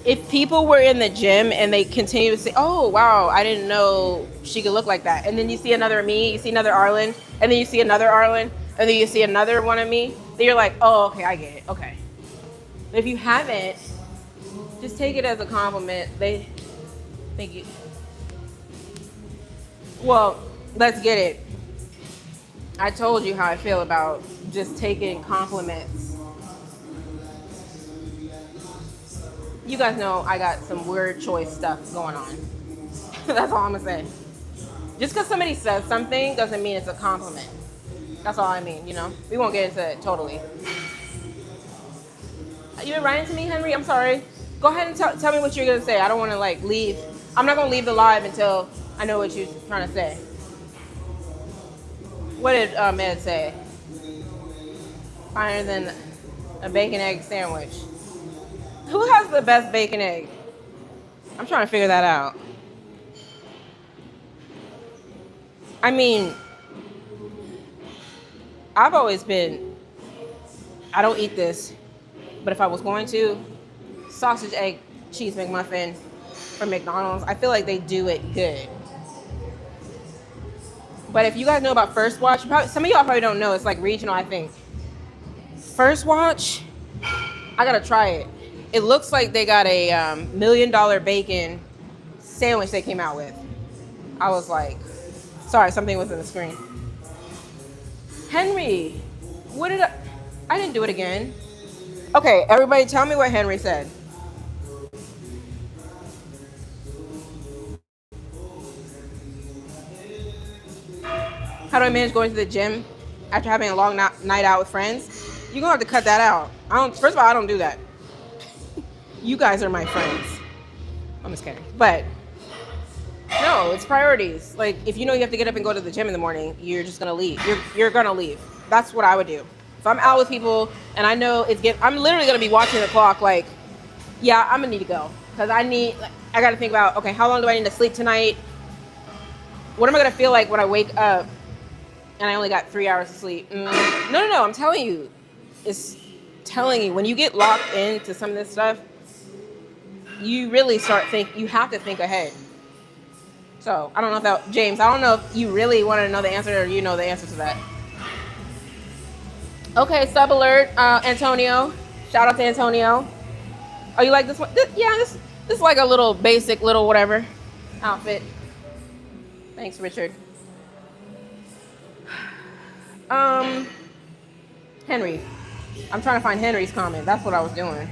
if people were in the gym and they continue to say, oh, wow, I didn't know she could look like that. And then you see another me, you see another Arlyn, and then you see another Arlyn, and then you see another one of me. Then you're like, oh, okay, I get it. Okay. But if you haven't, just take it as a compliment. They think you. Well, let's get it. I told you how I feel about just taking compliments. You guys know I got some weird choice stuff going on. That's all I'm gonna say. Just because somebody says something doesn't mean it's a compliment. That's all I mean, you know? We won't get into it totally. You been writing to me, Henry? I'm sorry. Go ahead and tell me what you're going to say. I don't want to, like, leave. I'm not going to leave the live until I know what you're trying to say. What did Ed say? Finer than a bacon egg sandwich. Who has the best bacon egg? I'm trying to figure that out. I mean, I've always been, I don't eat this, but if I was going to, sausage, egg, cheese McMuffin from McDonald's, I feel like they do it good. But if you guys know about First Watch, some of y'all probably don't know, it's like regional, I think. First Watch, I gotta try it. It looks like they got a $1 million bacon sandwich they came out with. I was like, sorry, something was in the screen. Henry, what did I didn't do it again. Okay, everybody tell me what Henry said. How do I manage going to the gym after having a long night out with friends? You're gonna have to cut that out. First of all, I don't do that. You guys are my friends. I'm just kidding. But no, it's priorities. Like, if you know you have to get up and go to the gym in the morning, you're just gonna leave. You're gonna leave. That's what I would do. If I'm out with people and I know I'm literally gonna be watching the clock. Like, yeah, I'm gonna need to go because I gotta think about, okay, how long do I need to sleep tonight? What am I gonna feel like when I wake up and I only got 3 hours of sleep? No. I'm telling you, when you get locked into some of this stuff, you really you have to think ahead. So I don't know if James, I don't know if you really want to know the answer or you know the answer to that. Okay, sub alert, Antonio. Shout out to Antonio. Oh, you like this one? This is like a little basic little whatever outfit. Thanks, Richard. Henry. I'm trying to find Henry's comment. That's what I was doing.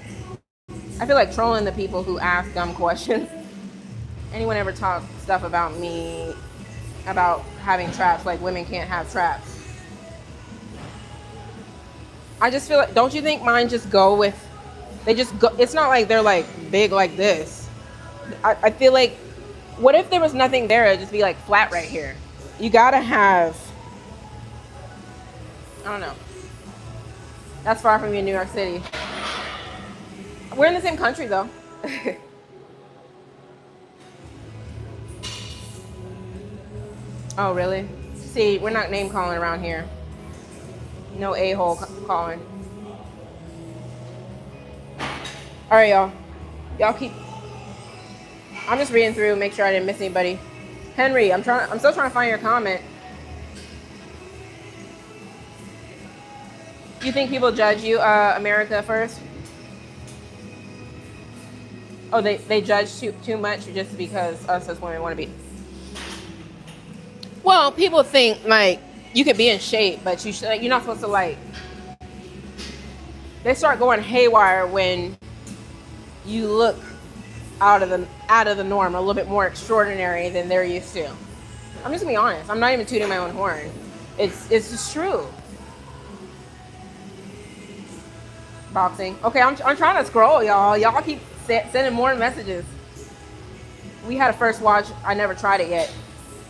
I feel like trolling the people who ask dumb questions. Anyone ever talk stuff about me, about having traps, like women can't have traps? I just feel like, don't you think mine just go with, they just go, it's not like they're like big like this. I feel like, what if there was nothing there? It'd just be like flat right here. You gotta have, I don't know. That's far from you in New York City. We're in the same country though. Oh, really? See, we're not name calling around here. No a-hole calling. All right, y'all. I'm just reading through, make sure I didn't miss anybody. Henry, I'm still trying to find your comment. You think people judge you, America first? Oh, they judge too much just because us as women want to be. Well, people think like you could be in shape, but you're not supposed to like. They start going haywire when you look out of the norm, a little bit more extraordinary than they're used to. I'm just gonna be honest. I'm not even tooting my own horn. It's just true. Boxing. Okay, I'm trying to scroll, y'all. Y'all keep sending more messages. We had a First Watch. I never tried it yet.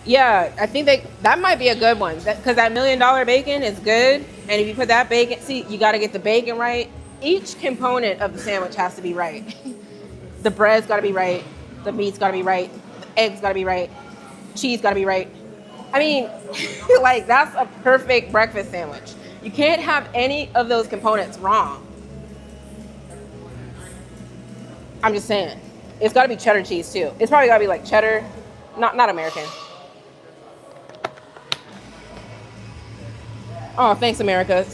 Yeah, I think that might be a good one because that $1 million bacon is good. And if you put that bacon, see, you got to get the bacon right. Each component of the sandwich has to be right. The bread's got to be right. The meat's got to be right. The eggs got to be right. Cheese got to be right. I mean, like that's a perfect breakfast sandwich. You can't have any of those components wrong. I'm just saying. It's got to be cheddar cheese too. It's probably got to be like cheddar, not American. Oh, thanks, America.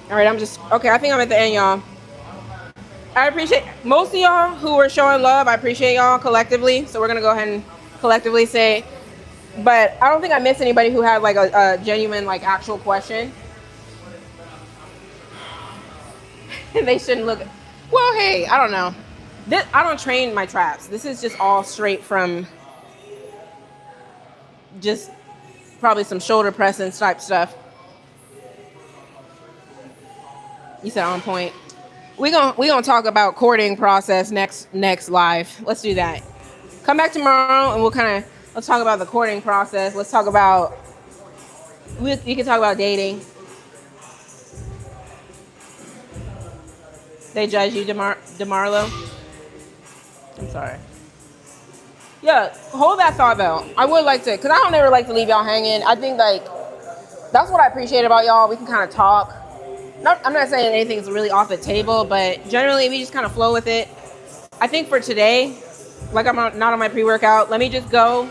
All right, okay, I think I'm at the end, y'all. I appreciate most of y'all who are showing love. I appreciate y'all collectively. So we're going to go ahead and collectively say, but I don't think I missed anybody who had like a genuine, like actual question. They shouldn't look, well, hey, I don't know. I don't train my traps. This is just all straight from just probably some shoulder pressing type stuff. You said on point. We gonna talk about courting process next live. Let's do that. Come back tomorrow and let's talk about the courting process. Let's talk about you can talk about dating. They judge you, DeMarlo. I'm sorry. Yeah, hold that thought though. I would like to, cause I don't ever like to leave y'all hanging. I think like that's what I appreciate about y'all. We can kind of talk. I'm not saying anything's really off the table, but generally we just kind of flow with it. I think for today, like I'm not on my pre-workout, let me just go,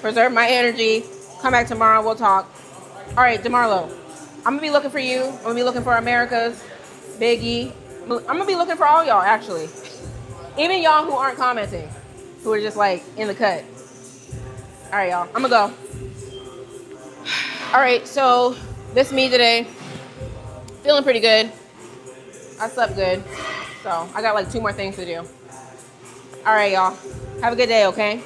preserve my energy, come back tomorrow, we'll talk. All right, DeMarlo, I'm gonna be looking for you. I'm gonna be looking for America's, Biggie. I'm gonna be looking for all y'all actually. Even y'all who aren't commenting, who are just like in the cut. All right, y'all, I'm gonna go. All right, so this me today. Feeling pretty good. I slept good. So I got like 2 more things to do. All right, y'all. Have a good day, okay?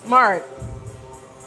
Mark.